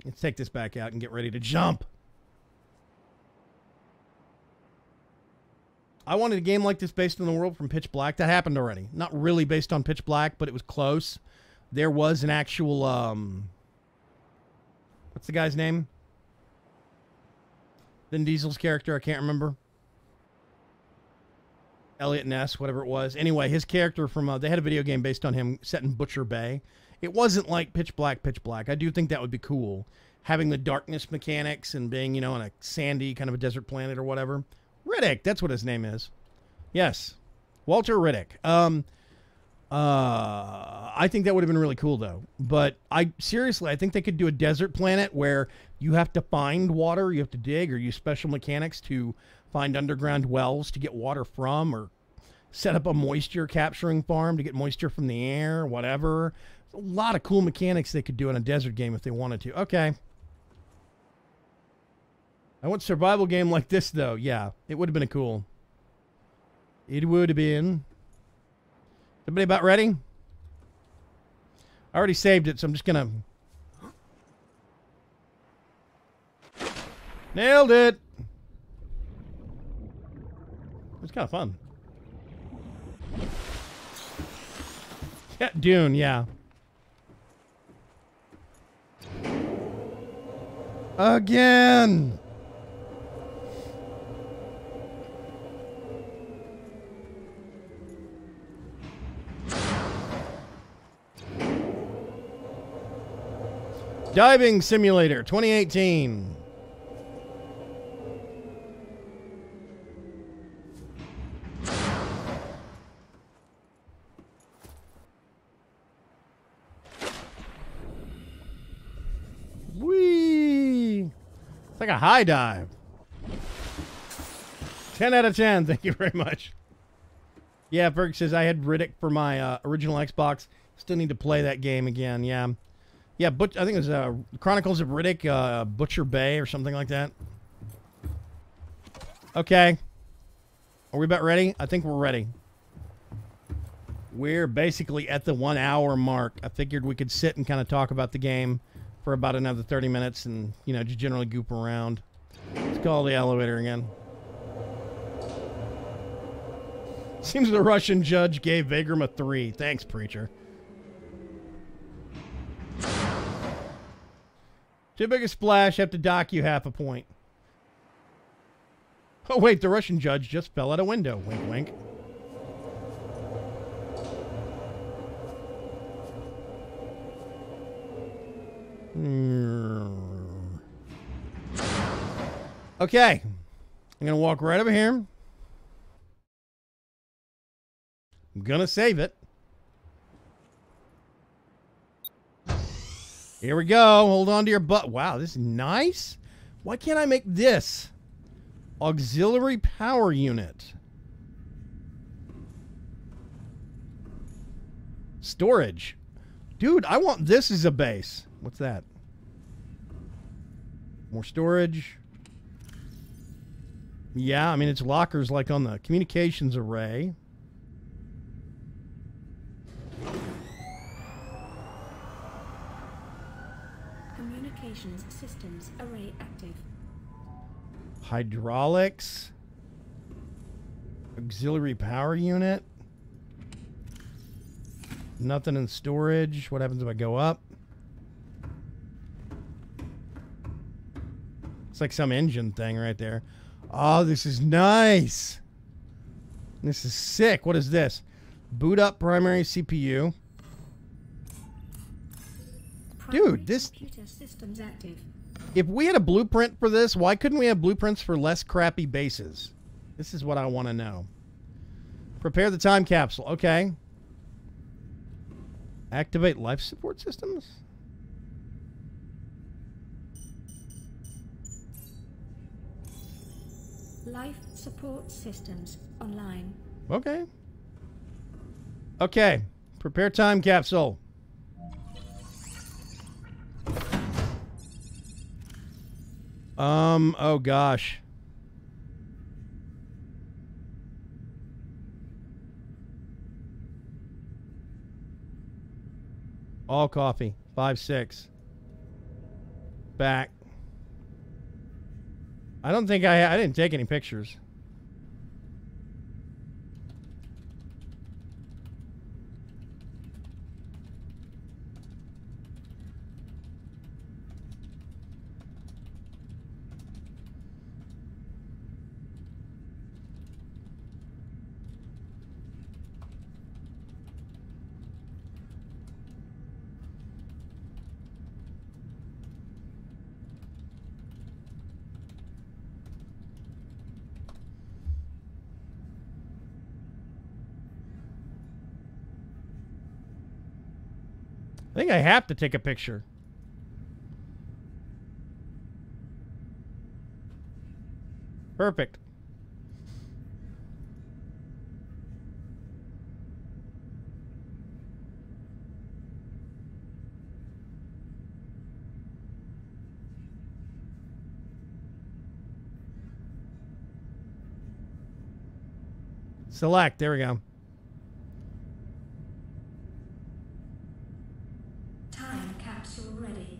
Let's take this back out and get ready to jump. I wanted a game like this based on the world from Pitch Black. That happened already. Not really based on Pitch Black, but it was close. There was an actual, what's the guy's name? Vin Diesel's character, I can't remember. Elliot Ness, whatever it was. Anyway, his character from, they had a video game based on him set in Butcher Bay. It wasn't like Pitch Black, Pitch Black. I do think that would be cool. Having the darkness mechanics and being, you know, on a sandy kind of a desert planet or whatever. Riddick, that's what his name is. Yes. Walter Riddick. I think that would have been really cool, though. But seriously, I think they could do a desert planet where you have to find water, you have to dig, or use special mechanics to find underground wells to get water from, or set up a moisture capturing farm to get moisture from the air, whatever. There's a lot of cool mechanics they could do in a desert game if they wanted to. Okay. I want a survival game like this, though. Yeah, it would have been a cool. It would have been. Everybody about ready? I already saved it, so I'm just gonna... Nailed it! It's kind of fun. Yeah, Dune, yeah. Again! Diving Simulator 2018. Whee! It's like a high dive. 10 out of 10. Thank you very much. Yeah, Ferg says I had Riddick for my original Xbox. Still need to play that game again. Yeah. Yeah, I think it was Chronicles of Riddick, Butcher Bay or something like that. Okay. Are we about ready? I think we're ready. We're basically at the 1 hour mark. I figured we could sit and kind of talk about the game for about another 30 minutes and, you know, just generally goop around. Let's call the elevator again. Seems the Russian judge gave Vaygrim a 3. Thanks, preacher. Too big a splash, have to dock you half a point. Oh wait, the Russian judge just fell out a window. Wink, wink. Okay. I'm gonna walk right over here. I'm gonna save it. Here we go. Hold on to your butt. Wow, this is nice. Why can't I make this? Auxiliary power unit. Storage. Dude, I want this as a base. What's that? More storage. Yeah, I mean, it's lockers like on the communications array. Communications systems array active. Hydraulics. Auxiliary power unit. Nothing in storage. What happens if I go up? It's like some engine thing right there. Oh, this is nice. This is sick. What is this? Boot up primary CPU. Dude, this... Computer systems active. If we had a blueprint for this, why couldn't we have blueprints for less crappy bases? This is what I want to know. Prepare the time capsule. Okay. Activate life support systems? Life support systems online. Okay. Okay. Prepare time capsule. Oh gosh. All coffee. 5-6. Back. I don't think I didn't take any pictures. I think I have to take a picture. Perfect. Select. There we go. Time capsule ready.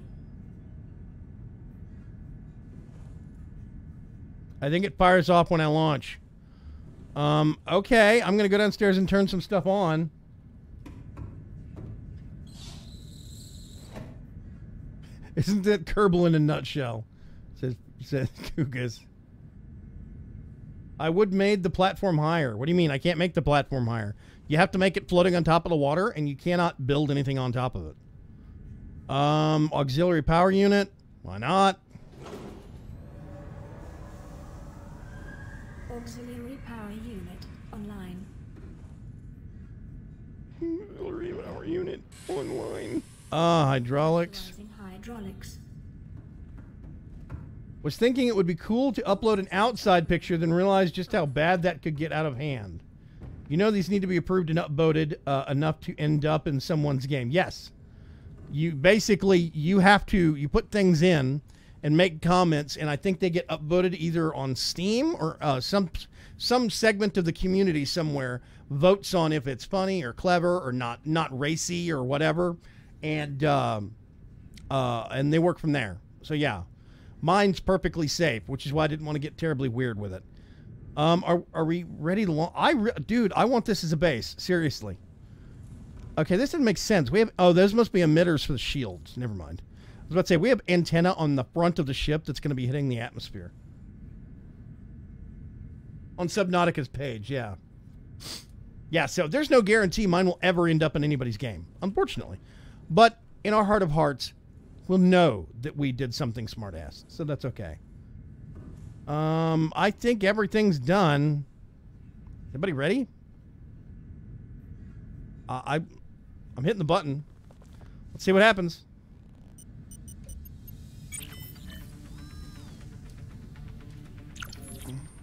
I think it fires off when I launch. Okay, I'm gonna go downstairs and turn some stuff on. Isn't that Kerbal in a nutshell? Says Kugas. I would made the platform higher. What do you mean? I can't make the platform higher. You have to make it floating on top of the water, and you cannot build anything on top of it. Auxiliary power unit. Why not? Auxiliary power unit online. Auxiliary power unit online. Hydraulics. Rising hydraulics. Was thinking it would be cool to upload an outside picture, then realized just how bad that could get out of hand. You know these need to be approved and upvoted enough to end up in someone's game. Yes. You basically, you put things in and make comments, and I think they get upvoted either on Steam or some segment of the community somewhere votes on if it's funny or clever or not racy or whatever, and they work from there. So yeah. Mine's perfectly safe, which is why I didn't want to get terribly weird with it. Are we ready to dude, I want this as a base. Seriously. Okay, this doesn't make sense. We have... Oh, those must be emitters for the shields. Never mind. I was about to say, we have antenna on the front of the ship that's going to be hitting the atmosphere. On Subnautica's page, yeah. Yeah, so there's no guarantee mine will ever end up in anybody's game, unfortunately. But in our heart of hearts... we'll know that we did something smart-ass, so that's okay. I think everything's done. Everybody ready? I'm hitting the button. Let's see what happens.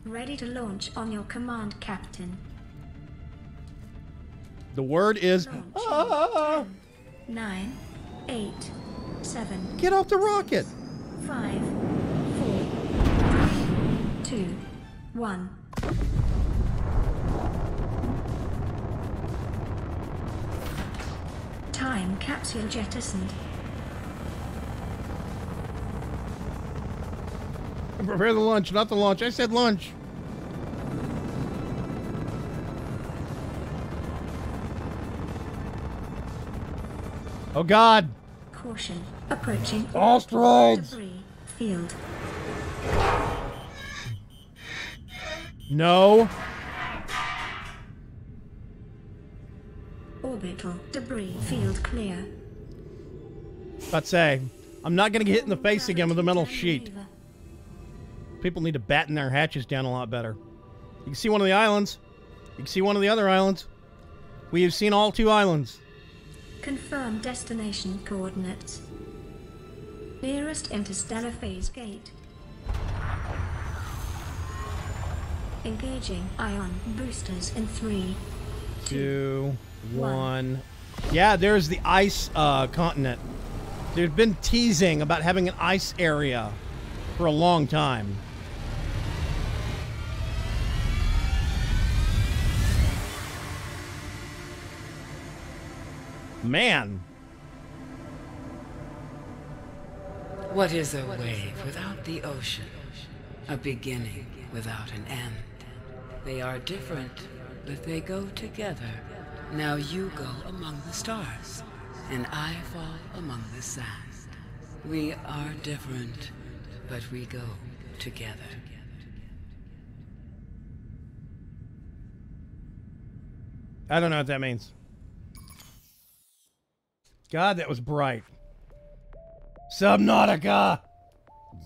Ready to launch on your command, Captain. The word is... Launch. 10, 9, 8... 7. Get off the rocket! 5, 4, 3, 2, 1. Time capsule jettisoned. Prepare the lunch, not the launch. I said lunch. Oh, God. Caution. Approaching Asteroids. debris field. No. Orbital debris field clear. Let's say, I'm not going to get hit in the face again with a metal sheet. People need to batten their hatches down a lot better. You can see one of the islands. You can see one of the other islands. We have seen all 2 islands. Confirm destination coordinates. Nearest interstellar phase gate. Engaging ion boosters in 3, 2, 1. Yeah, there's the ice continent. There's been teasing about having an ice area for a long time. Man. What is a wave without the ocean? A beginning without an end. They are different, but they go together. Now you go among the stars, and I fall among the sand. We are different, but we go together. I don't know what that means. God, that was bright. Subnautica!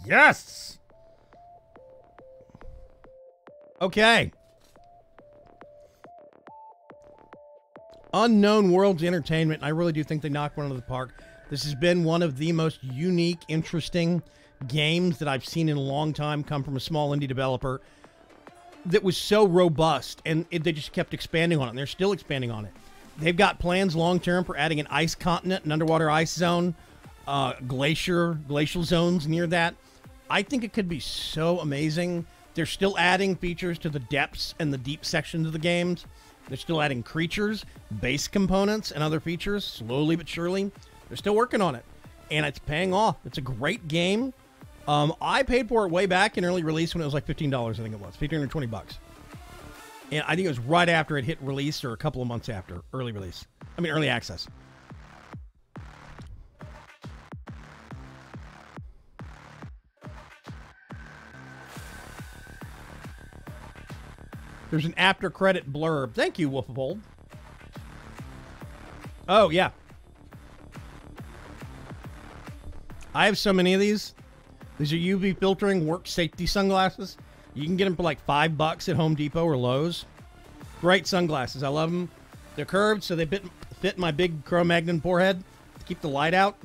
Yes! Okay. Unknown Worlds Entertainment. I really do think they knocked one out of the park. This has been one of the most unique, interesting games that I've seen in a long time come from a small indie developer that was so robust, and they just kept expanding on it, and they're still expanding on it. They've got plans long-term for adding an ice continent, an underwater ice zone, glacial zones near that. I think it could be so amazing. They're still adding features to the depths and the deep sections of the games. They're still adding creatures, base components, and other features, slowly but surely. They're still working on it, and it's paying off. It's a great game. I paid for it way back in early release when it was like $15, I think it was, $1,520. And I think it was right after it hit release or a couple of months after early release. I mean, early access. There's an after credit blurb. Thank you, Wolf of Old. Oh, yeah. I have so many of these. These are UV filtering work safety sunglasses. You can get them for like $5 at Home Depot or Lowe's. Great sunglasses. I love them. They're curved, so they fit my big Cro-Magnon forehead to keep the light out.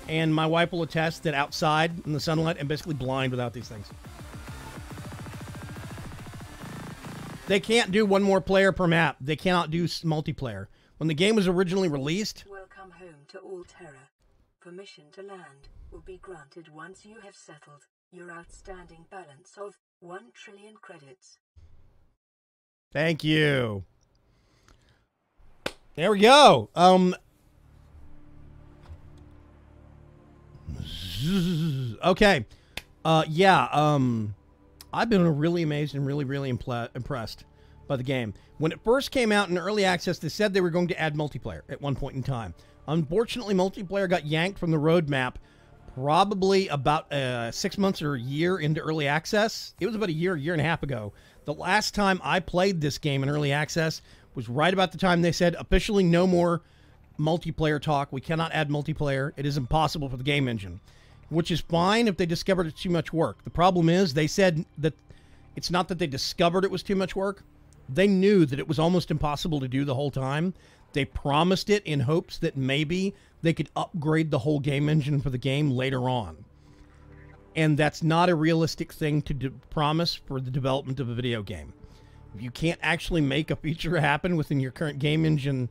And my wife will attest that outside in the sunlight, I'm basically blind without these things. They can't do one more player per map. They cannot do multiplayer. When the game was originally released... Welcome home to all terror. Permission to land will be granted once you have settled your outstanding balance of 1 trillion credits. Thank you. There we go. Okay. I've been really amazed and really impressed by the game. When it first came out in early access, they said they were going to add multiplayer at one point in time. Unfortunately, multiplayer got yanked from the roadmap probably about 6 months or a year into early access. It was about a year and a half ago. The last time I played this game in early access was right about the time they said officially no more multiplayer talk. We cannot add multiplayer. It is impossible for the game engine, which is fine if they discovered it's too much work. The problem is they said that it's not that they discovered it was too much work. They knew that it was almost impossible to do the whole time. They promised it in hopes that maybe they could upgrade the whole game engine for the game later on. And that's not a realistic thing to promise for the development of a video game. If you can't actually make a feature happen within your current game engine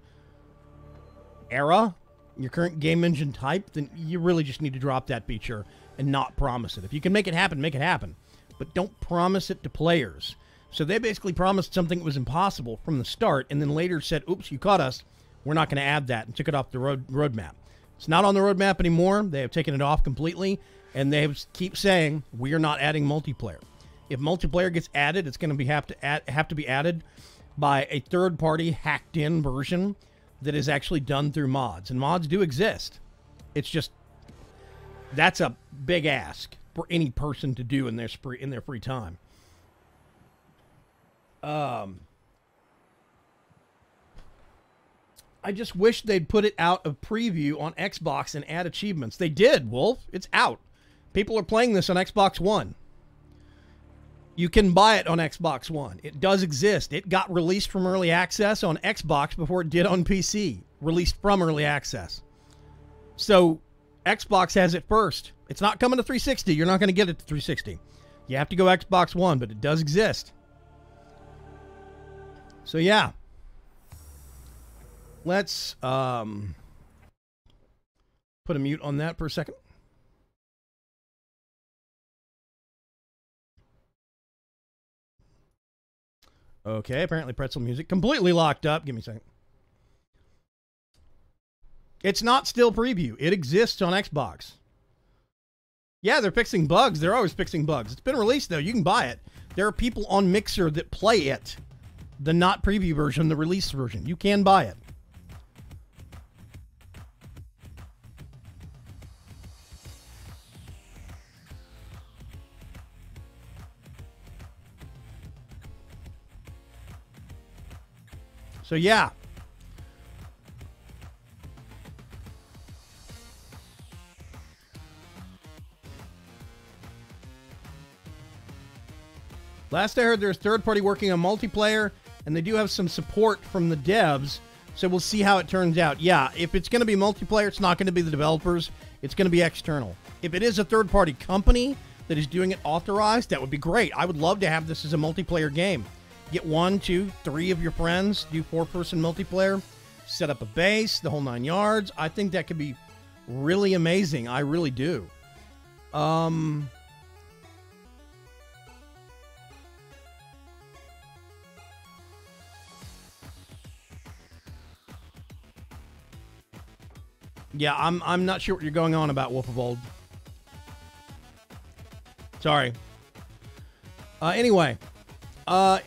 era, your current game engine type, then you really just need to drop that feature and not promise it. If you can make it happen, make it happen. But don't promise it to players. So they basically promised something that was impossible from the start, and then later said, oops, you caught us. We're not going to add that, and took it off the roadmap. It's not on the roadmap anymore. They have taken it off completely. And they keep saying, we are not adding multiplayer. If multiplayer gets added, it's going to have to be added by a third-party hacked-in version that is actually done through mods. And mods do exist. It's just, that's a big ask for any person to do in their free time. I just wish they'd put it out of preview on Xbox and add achievements. They did, Wolf. It's out. People are playing this on Xbox One. You can buy it on Xbox One. It does exist. It got released from early access on Xbox before it did on PC. Released from early access. So, Xbox has it first. It's not coming to 360. You're not going to get it to 360. You have to go Xbox One, but it does exist. So, yeah. Let's put a mute on that for a second. Okay, apparently pretzel music completely locked up. Give me a second. It's not still preview. It exists on Xbox. Yeah, they're fixing bugs. They're always fixing bugs. It's been released, though. You can buy it. There are people on Mixer that play it. The not preview version, the release version. You can buy it. So, yeah. Last I heard, there's third party working on multiplayer, and they do have some support from the devs, so we'll see how it turns out. Yeah, if it's going to be multiplayer, it's not going to be the developers. It's going to be external. If it is a third party company that is doing it authorized, that would be great. I would love to have this as a multiplayer game. Get 1, 2, 3 of your friends, do 4-person multiplayer, set up a base, the whole 9 yards. I think that could be really amazing. I really do. Yeah, I'm not sure what you're going on about, Wolf of Old. Sorry. Anyway, the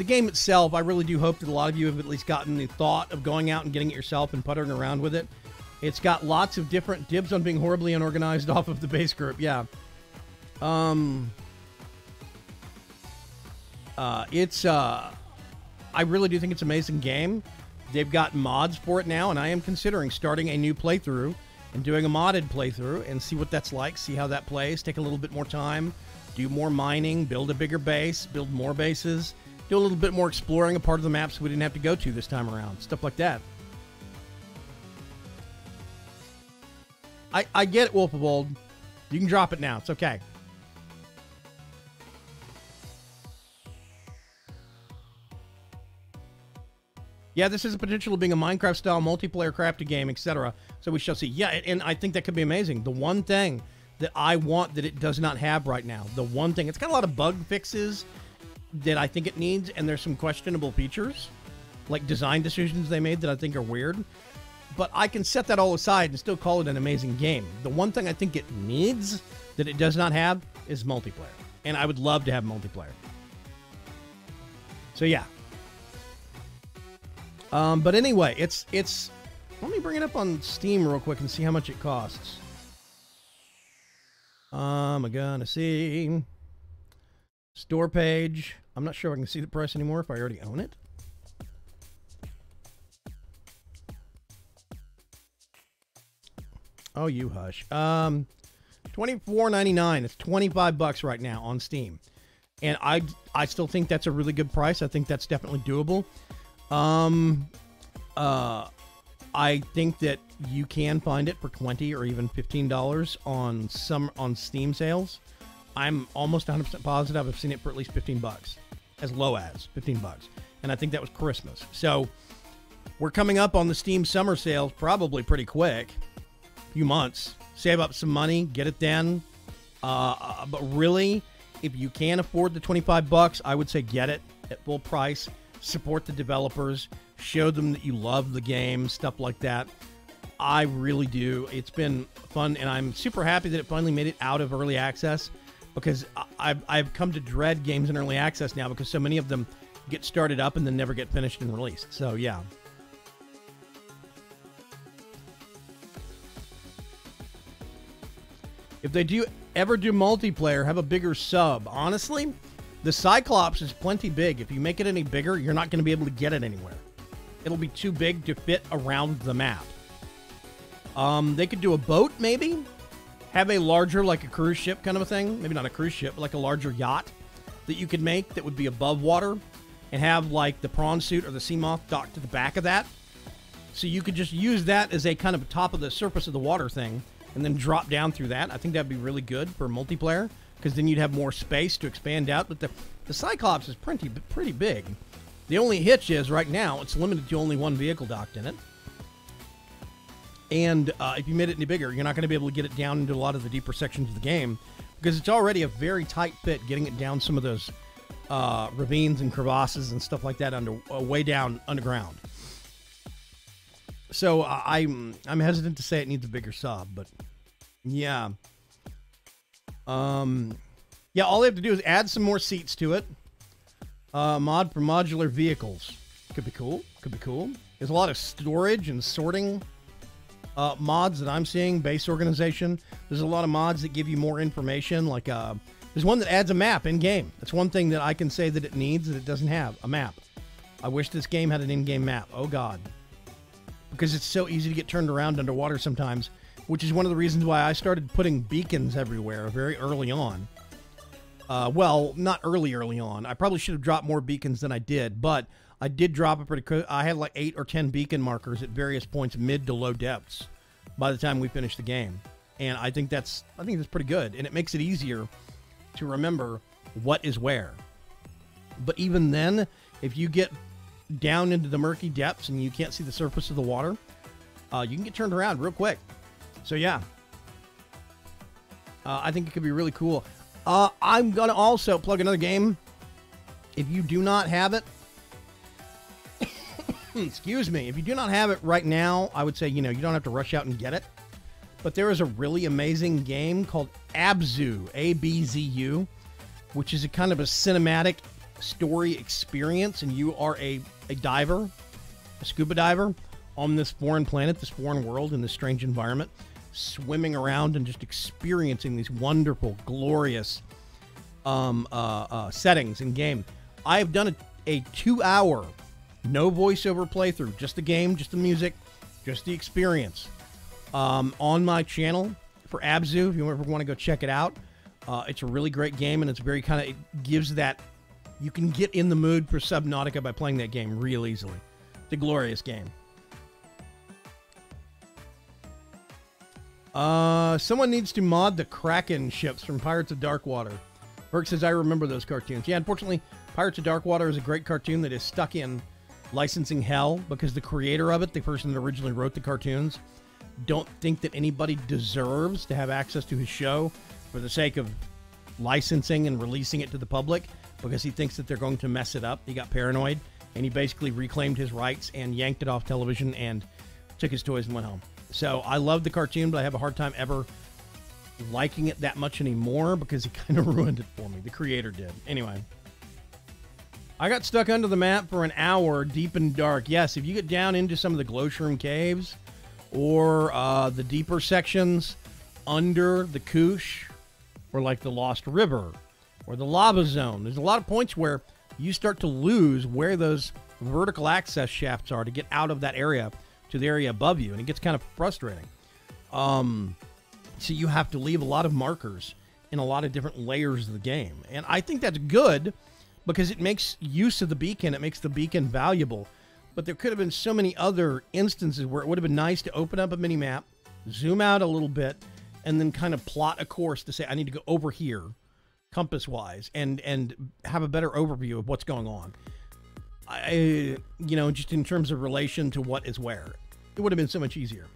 game itself, I really do hope that a lot of you have at least gotten the thought of going out and getting it yourself and puttering around with it. It's got lots of different dibs on being horribly unorganized off of the base group. Yeah. I really do think it's an amazing game. They've got mods for it now, and I am considering starting a new playthrough and doing a modded playthrough and see what that's like, see how that plays, take a little bit more time, do more mining, build a bigger base, build more bases, do a little bit more exploring a part of the maps we didn't have to go to this time around, stuff like that. I get it, Wolf of Old. You can drop it now. It's okay. Yeah, this is a potential of being a Minecraft-style multiplayer crafting game, etc. So we shall see. Yeah, and I think that could be amazing. The one thing that I want that it does not have right now, the one thing, it's got a lot of bug fixes that I think it needs, and there's some questionable features, like design decisions they made that I think are weird. But I can set that all aside and still call it an amazing game. The one thing I think it needs that it does not have is multiplayer. And I would love to have multiplayer. So yeah. But anyway, it's let me bring it up on Steam real quick and see how much it costs. I'm gonna see store page. I'm not sure if I can see the price anymore if I already own it. Oh, you hush. $24.99. It's $25 right now on Steam. And I still think that's a really good price. I think that's definitely doable. I think that you can find it for $20 or even $15 on Steam sales. I'm almost 100% positive I've seen it for at least $15, as low as $15, and I think that was Christmas. So we're coming up on the Steam summer sales probably pretty quick, few months. Save up some money, get it then. But really, if you can afford the $25, I would say get it at full price. Support the developers. Show them that you love the game, stuff like that. I really do. It's been fun, and I'm super happy that it finally made it out of early access, because I've come to dread games in early access now, because so many of them get started up and then never get finished and released. So yeah. If they do ever do multiplayer, have a bigger sub. Honestly, the Cyclops is plenty big. If you make it any bigger, you're not going to be able to get it anywhere. It'll be too big to fit around the map. They could do a boat, maybe. Have a larger, like a cruise ship kind of a thing. Maybe not a cruise ship, but like a larger yacht that you could make that would be above water, and have like the prawn suit or the sea moth docked to the back of that. So you could just use that as a kind of top of the surface of the water thing, and then drop down through that. I think that'd be really good for multiplayer, because then you'd have more space to expand out. But the Cyclops is pretty big. The only hitch is right now it's limited to only one vehicle docked in it. And if you made it any bigger, you're not going to be able to get it down into a lot of the deeper sections of the game, because it's already a very tight fit getting it down some of those ravines and crevasses and stuff like that way down underground. So I'm hesitant to say it needs a bigger sub, but yeah. Yeah, all they have to do is add some more seats to it. Mod for modular vehicles. Could be cool. Could be cool. There's a lot of storage and sorting mods that I'm seeing. Base organization. There's a lot of mods that give you more information. Like there's one that adds a map in game. That's one thing that I can say that it needs that it doesn't have, a map. I wish this game had an in-game map. Oh God. Because it's so easy to get turned around underwater sometimes, which is one of the reasons why I started putting beacons everywhere very early on. Well, not early on. I probably should have dropped more beacons than I did, but I did drop a pretty quick. I had like 8 or 10 beacon markers at various points, mid to low depths, by the time we finished the game. And I think that's pretty good, and it makes it easier to remember what is where. But even then, if you get down into the murky depths and you can't see the surface of the water, you can get turned around real quick. So yeah, I think it could be really cool. I'm gonna also plug another game. If you do not have it, excuse me, if you do not have it right now, I would say, you don't have to rush out and get it. But there is a really amazing game called Abzu, A-B-Z-U, which is a kind of a cinematic story experience, and you are a diver, a scuba diver, on this foreign planet, this foreign world, in this strange environment, swimming around and just experiencing these wonderful, glorious settings in game. I have done a 2-hour, no voiceover playthrough, just the game, just the music, just the experience, on my channel for Abzu. If you ever want to go check it out, it's a really great game, and it's very it gives that, you can get in the mood for Subnautica by playing that game real easily. It's a glorious game. Someone needs to mod the Kraken ships from Pirates of Darkwater. Burke says, I remember those cartoons. Yeah, unfortunately, Pirates of Darkwater is a great cartoon that is stuck in licensing hell, because the creator of it, the person that originally wrote the cartoons, don't think that anybody deserves to have access to his show for the sake of licensing and releasing it to the public, because he thinks that they're going to mess it up. He got paranoid, and he basically reclaimed his rights and yanked it off television and took his toys and went home. So I love the cartoon, but I have a hard time ever liking it that much anymore, because he kind of ruined it for me. The creator did. Anyway. I got stuck under the map for an hour, deep and dark. Yes, if you get down into some of the Glowshroom caves, or the deeper sections under the Koosh, or like the Lost River, or the Lava Zone, there's a lot of points where you start to lose where those vertical access shafts are to get out of that area to the area above you, and it gets kind of frustrating. So you have to leave a lot of markers in a lot of different layers of the game, and I think that's good, because it makes use of the beacon. It makes the beacon valuable. But there could have been so many other instances where it would have been nice to open up a mini-map, zoom out a little bit, and then kind of plot a course to say, I need to go over here, compass-wise, and have a better overview of what's going on. Just in terms of relation to what is where. It would have been so much easier.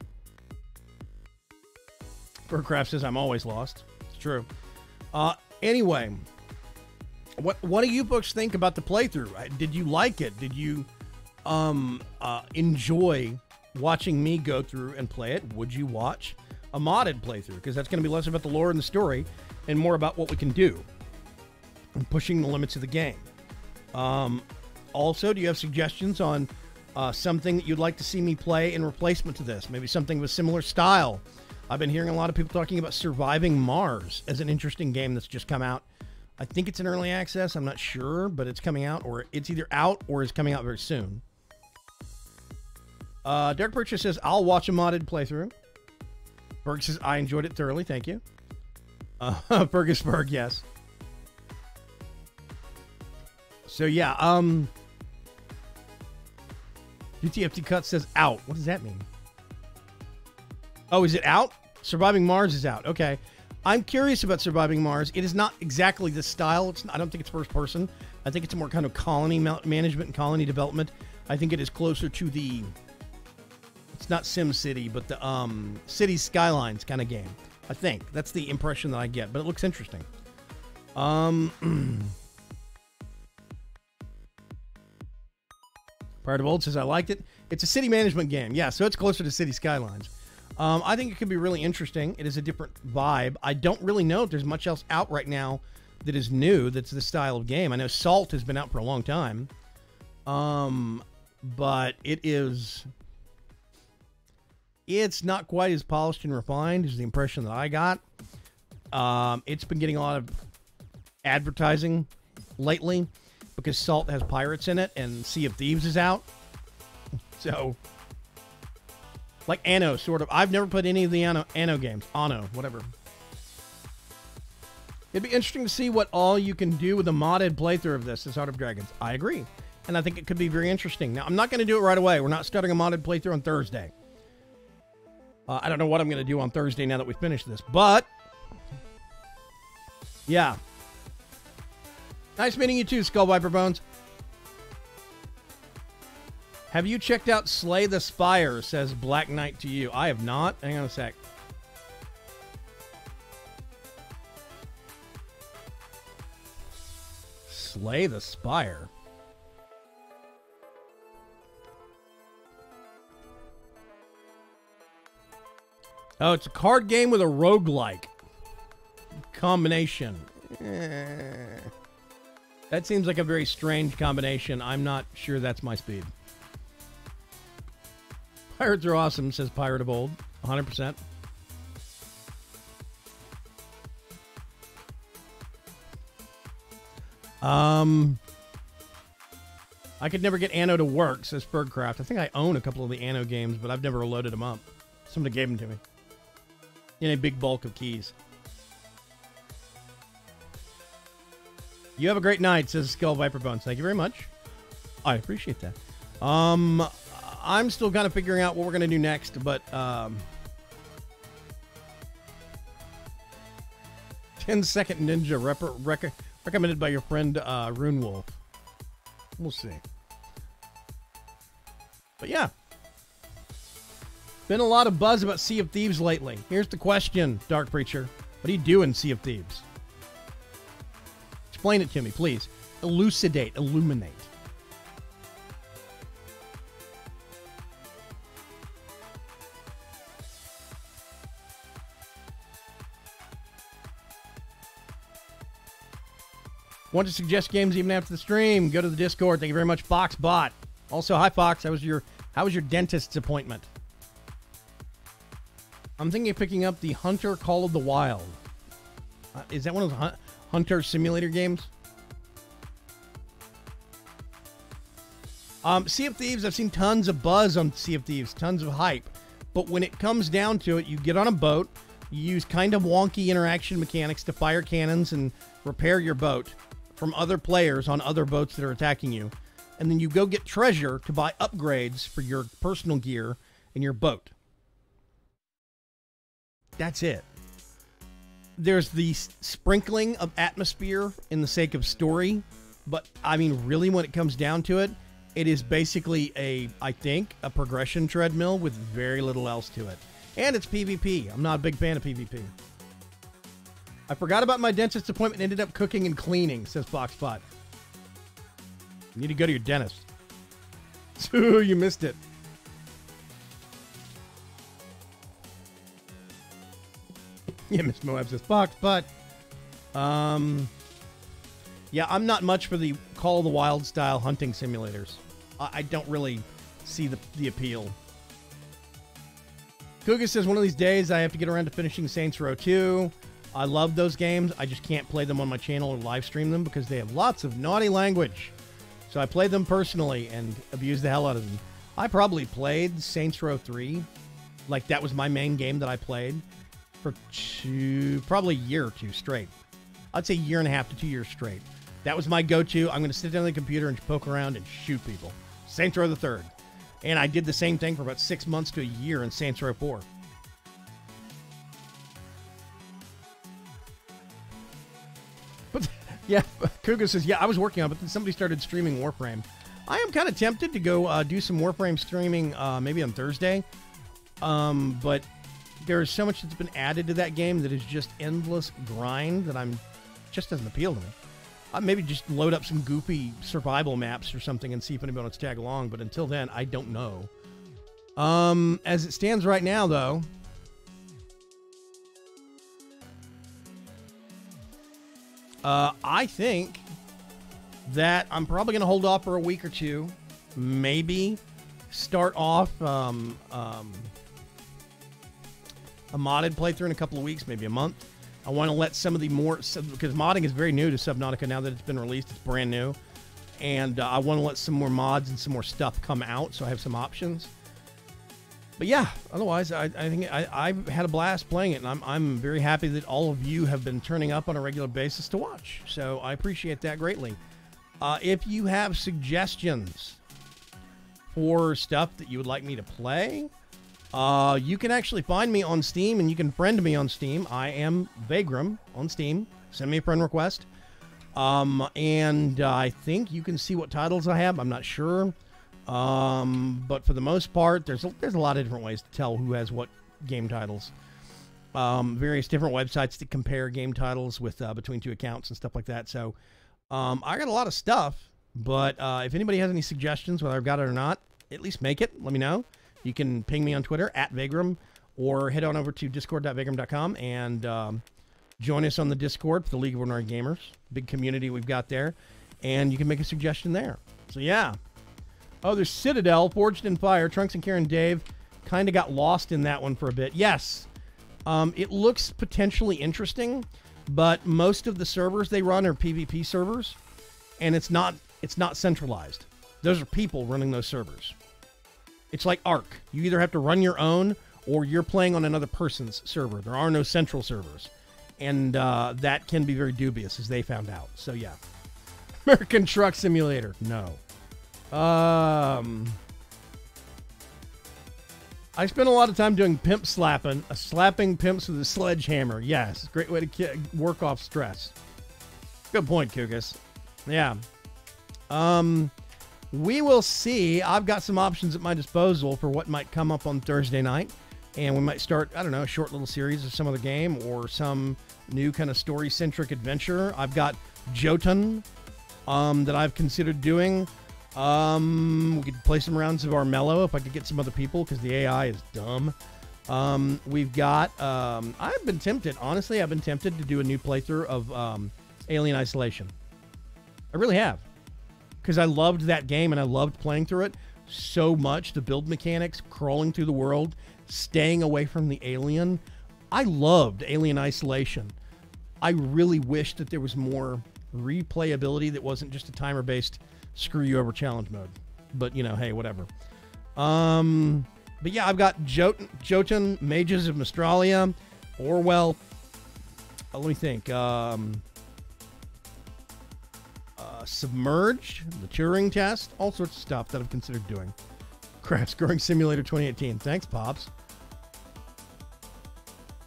Burcraft says, I'm always lost. It's true. Anyway, what do you folks think about the playthrough? Did you like it? Did you enjoy watching me go through and play it, would you watch a modded playthrough? Because that's going to be less about the lore and the story and more about what we can do and pushing the limits of the game. Also, do you have suggestions on something that you'd like to see me play in replacement to this? Maybe something with similar style. I've been hearing a lot of people talking about Surviving Mars as an interesting game that's just come out. I think it's in early access. I'm not sure, but it's coming out, or it's either out or is coming out very soon. Derek Purchase says, I'll watch a modded playthrough. Berg says, I enjoyed it thoroughly. Thank you. Fergusberg, yes. So, yeah. UTFT Cut says, out. What does that mean? Oh, is it out? Surviving Mars is out. Okay. I'm curious about Surviving Mars. It is not exactly the style. I don't think it's first person. I think it's more kind of colony management and colony development. I think it is closer to the... It's not Sim City, but the Cities Skylines kind of game. I think. That's the impression that I get. But it looks interesting. Part of Old says, I liked it. It's a city management game. Yeah, so it's closer to City Skylines. I think it could be really interesting. It is a different vibe. I don't really know if there's much else out right now that is new that's this style of game. I know Salt has been out for a long time. But it's not quite as polished and refined is the impression that I got. It's been getting a lot of advertising lately because Salt has pirates in it and Sea of Thieves is out. So... Like Anno, sort of. I've never played any of the Anno games. Anno, whatever. It'd be interesting to see what all you can do with a modded playthrough of this, Heart of Dragons. I agree. And I think it could be very interesting. Now, I'm not going to do it right away. We're not starting a modded playthrough on Thursday. I don't know what I'm going to do on Thursday now that we finished this. But, yeah. Nice meeting you too, Skull Viper Bones. Have you checked out Slay the Spire, says Black Knight to you. I have not. Hang on a sec. Slay the Spire. Oh, it's a card game with a roguelike combination. That seems like a very strange combination. I'm not sure that's my speed. Pirates are awesome, says Pirate of Old. 100%. I could never get Anno to work, says Bergcraft. I think I own a couple of the Anno games, but I've never loaded them up. Somebody gave them to me. In a big bulk of keys. You have a great night, says Skull Viper Bones. Thank you very much. I appreciate that. I'm still kind of figuring out what we're going to do next, but 10-second ninja recommended by your friend Rune Wolf. We'll see. But yeah. Been a lot of buzz about Sea of Thieves lately. Here's the question, Dark Preacher. What do you do in Sea of Thieves? Explain it to me, please. Elucidate, illuminate. Want to suggest games even after the stream? Go to the Discord. Thank you very much, FoxBot. Also, hi Fox. How was your dentist's appointment? I'm thinking of picking up the Hunter Call of the Wild. Is that one of those Hunter Simulator games? Sea of Thieves. I've seen tons of buzz on Sea of Thieves, tons of hype. But when it comes down to it, you get on a boat. You use kind of wonky interaction mechanics to fire cannons and repair your boat from other players on other boats that are attacking you. And then you go get treasure to buy upgrades for your personal gear in your boat. That's it. There's the sprinkling of atmosphere in the sake of story. But, I mean, really, when it comes down to it, it is basically I think, a progression treadmill with very little else to it. And it's PvP. I'm not a big fan of PvP. I forgot about my dentist appointment and ended up cooking and cleaning, says FoxPot. You need to go to your dentist. Ooh, you missed it. Yeah, Miss Moab says fucked, but yeah, I'm not much for the Call of the Wild style hunting simulators. I don't really see the appeal. Kuga says one of these days I have to get around to finishing Saints Row 2. I love those games. I just can't play them on my channel or live stream them because they have lots of naughty language. So I play them personally and abuse the hell out of them. I probably played Saints Row 3. Like, that was my main game that I played for probably a year or two straight. I'd say a year and a half to 2 years straight. That was my go-to. I'm going to sit down on the computer and poke around and shoot people. Saints Row the Third. And I did the same thing for about 6 months to a year in Saints Row 4. But, yeah, Kuga says, yeah, I was working on it, but then somebody started streaming Warframe. I am kind of tempted to go do some Warframe streaming maybe on Thursday. But there's so much that's been added to that game that is just endless grind that just doesn't appeal to me. Maybe just load up some goofy survival maps or something and see if anybody wants to tag along. But until then, I don't know. As it stands right now, though, I think that I'm probably going to hold off for a week or two. Maybe start off a modded playthrough in a couple of weeks, maybe a month. I want to let some of the more, because modding is very new to Subnautica now that it's been released. It's brand new. And I want to let some more mods and some more stuff come out so I have some options. But yeah, otherwise, I think I've had a blast playing it, and I'm very happy that all of you have been turning up on a regular basis to watch. So I appreciate that greatly. If you have suggestions for stuff that you would like me to play, you can actually find me on Steam, and you can friend me on Steam. I am Vaygrim on Steam. Send me a friend request. And I think you can see what titles I have. I'm not sure. But for the most part, there's a lot of different ways to tell who has what game titles. Various different websites that compare game titles with between two accounts and stuff like that. So I got a lot of stuff. But if anybody has any suggestions, whether I've got it or not, at least make it. Let me know. You can ping me on Twitter @Vaygrim, or head on over to discord.vaygrim.com and join us on the Discord for the League of Ordinary Gamers. Big community we've got there. And you can make a suggestion there. So yeah. Oh, there's Citadel, Forged in Fire. Trunks and Karen Dave kind of got lost in that one for a bit. Yes. It looks potentially interesting, but most of the servers they run are PvP servers, and it's not centralized. Those are people running those servers. It's like Ark. You either have to run your own or you're playing on another person's server. There are no central servers. And that can be very dubious, as they found out. So, yeah. American Truck Simulator. No. I spent a lot of time doing pimp slapping. Slapping pimps with a sledgehammer. Yes. Great way to work off stress. Good point, Kugas. Yeah. We will see. I've got some options at my disposal for what might come up on Thursday night. And we might start, I don't know, a short little series of some other game or some new kind of story-centric adventure. I've got Jotun that I've considered doing. We could play some rounds of Armello if I could get some other people because the AI is dumb. We've got, I've been tempted, honestly, I've been tempted to do a new playthrough of Alien Isolation. I really have. Because I loved that game and I loved playing through it so much. The build mechanics, crawling through the world, staying away from the alien. I loved Alien Isolation. I really wish that there was more replayability that wasn't just a timer-based screw-you-over challenge mode. But, you know, hey, whatever. But yeah, I've got Jotun, Mages of Mistralia, Orwell. Let me think. Submerge, the Turing test, all sorts of stuff that I've considered doing. Crafts Growing Simulator 2018. Thanks, Pops.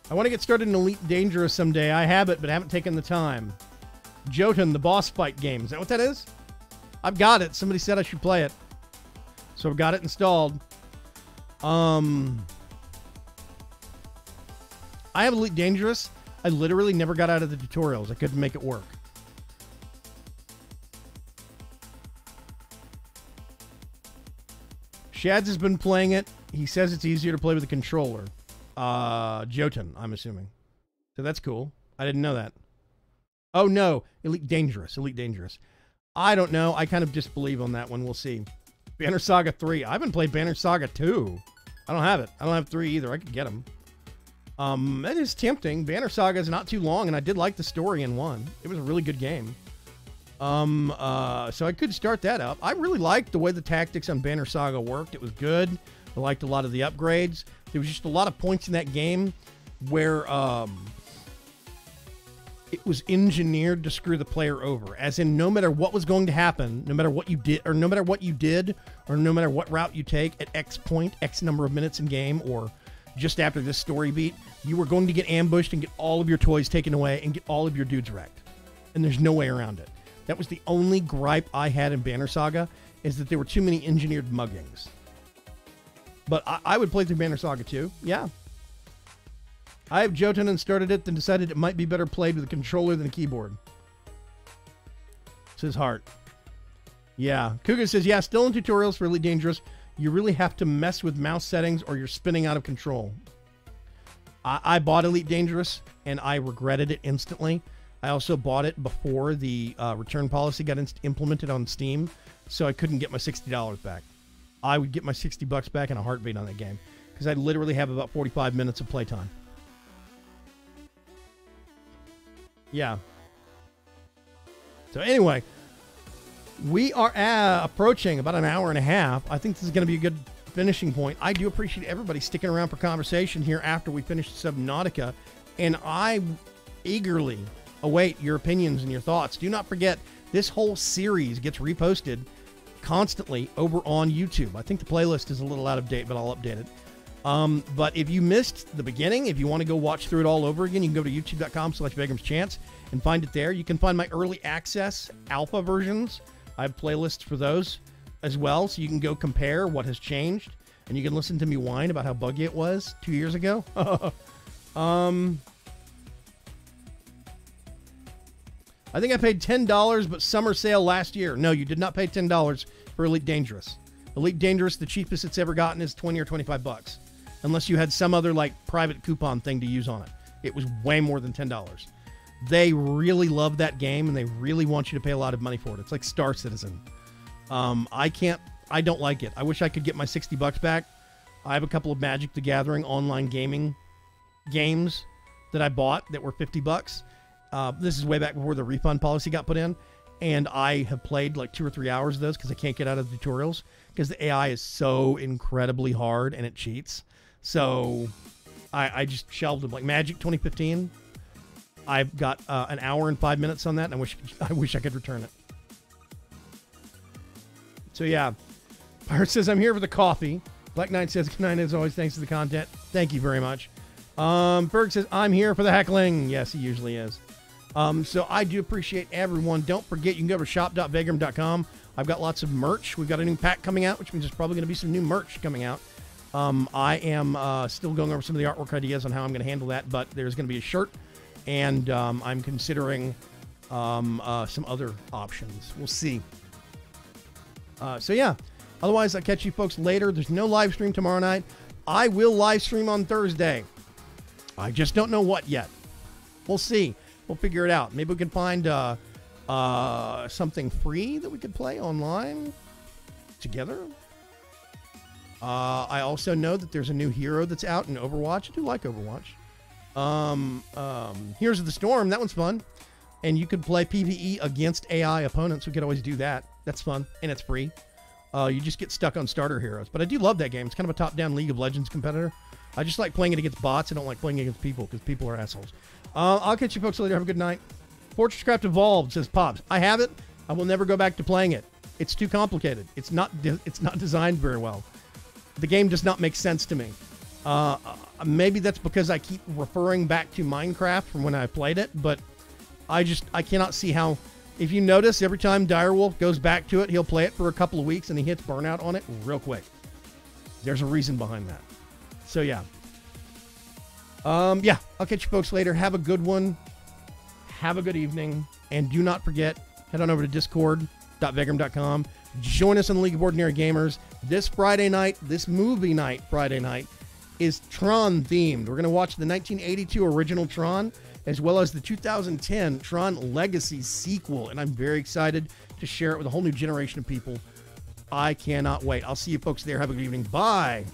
I want to get started in Elite Dangerous someday. I have it, but I haven't taken the time. Jotun, the boss fight game. Is that what that is? I've got it. Somebody said I should play it. So I've got it installed. I have Elite Dangerous. I literally never got out of the tutorials. I couldn't make it work. Shads has been playing it. He says it's easier to play with a controller. Jotun, I'm assuming. So that's cool. I didn't know that. Oh, no. Elite Dangerous. Elite Dangerous. I don't know. I kind of disbelieve on that one. We'll see. Banner Saga 3. I haven't played Banner Saga 2. I don't have it. I don't have 3 either. I could get them. That is tempting. Banner Saga is not too long, and I did like the story in 1. It was a really good game. So I could start that up. I really liked the way the tactics on Banner Saga worked. It was good. I liked a lot of the upgrades. There was just a lot of points in that game where it was engineered to screw the player over. As in, no matter what was going to happen, no matter what you did, or no matter what route you take at X point, X number of minutes in game, or just after this story beat, you were going to get ambushed and get all of your toys taken away and get all of your dudes wrecked. And there's no way around it. That was the only gripe I had in Banner Saga, is that there were too many engineered muggings. But I would play through Banner Saga too. Yeah. I have Jotun and started it, then decided it might be better played with a controller than a keyboard. Says Heart. Yeah. Kuga says, yeah, still in tutorials for Elite Dangerous. You really have to mess with mouse settings or you're spinning out of control. I bought Elite Dangerous, and I regretted it instantly. I also bought it before the return policy got implemented on Steam, so I couldn't get my $60 back. I would get my $60 back in a heartbeat on that game, because I literally have about 45 minutes of playtime. Yeah. So anyway, we are approaching about an hour and a half. I think this is going to be a good finishing point. I do appreciate everybody sticking around for conversation here after we finish Subnautica, and I eagerly await your opinions and your thoughts. Do not forget, this whole series gets reposted constantly over on YouTube. I think the playlist is a little out of date, but I'll update it. But if you missed the beginning, if you want to go watch through it all over again, you can go to youtube.com/Vaygrim's Chance and find it there. You can find my early access alpha versions. I have playlists for those as well, so you can go compare what has changed, and you can listen to me whine about how buggy it was 2 years ago. I think I paid $10, but summer sale last year. No, you did not pay $10 for Elite Dangerous. Elite Dangerous, the cheapest it's ever gotten is $20 or $25, unless you had some other like private coupon thing to use on it. It was way more than $10. They really love that game, and they really want you to pay a lot of money for it. It's like Star Citizen. I don't like it. I wish I could get my $60 back. I have a couple of Magic the Gathering online gaming games that I bought that were $50. This is way back before the refund policy got put in, and I have played like 2 or 3 hours of those because I can't get out of the tutorials because the AI is so incredibly hard and it cheats. So I just shelved them. Like Magic 2015, I've got an hour and 5 minutes on that, and I wish I could return it. So yeah, Pirate says, I'm here for the coffee. Black Knight says, good night as always, thanks for the content. Thank you very much. Berg says, I'm here for the heckling. Yes, he usually is. So I do appreciate everyone. Don't forget, you can go to shop.vaygrim.com. I've got lots of merch. We've got a new pack coming out, which means there's probably going to be some new merch coming out. I am still going over some of the artwork ideas on how I'm going to handle that, but there's going to be a shirt, and I'm considering some other options. We'll see. So yeah, otherwise I'll catch you folks later. There's no live stream tomorrow night. I will live stream on Thursday. I just don't know what yet. We'll see. We'll figure it out. Maybe we can find something free that we could play online together. I also know that there's a new hero that's out in Overwatch. I do like Overwatch. Heroes of the Storm. That one's fun. And you could play PvE against AI opponents. We could always do that. That's fun. And it's free. You just get stuck on starter heroes. But I do love that game. It's kind of a top-down League of Legends competitor. I just like playing it against bots. I don't like playing against people because people are assholes. I'll catch you folks later. Have a good night. Fortresscraft Evolved, says Pops. I have it. I will never go back to playing it. It's too complicated. It's not designed very well. The game does not make sense to me. Maybe that's because I keep referring back to Minecraft from when I played it, but I cannot see how. If you notice, every time Direwolf goes back to it, he'll play it for a couple of weeks and he hits burnout on it real quick. There's a reason behind that. So yeah. Yeah, I'll catch you folks later. Have a good one. Have a good evening. And do not forget, head on over to discord.vaygrim.com. Join us on the League of Ordinary Gamers this Friday night, this movie night, Friday night, is Tron themed. We're going to watch the 1982 original Tron as well as the 2010 Tron Legacy sequel, and I'm very excited to share it with a whole new generation of people. I cannot wait. I'll see you folks there. Have a good evening. Bye.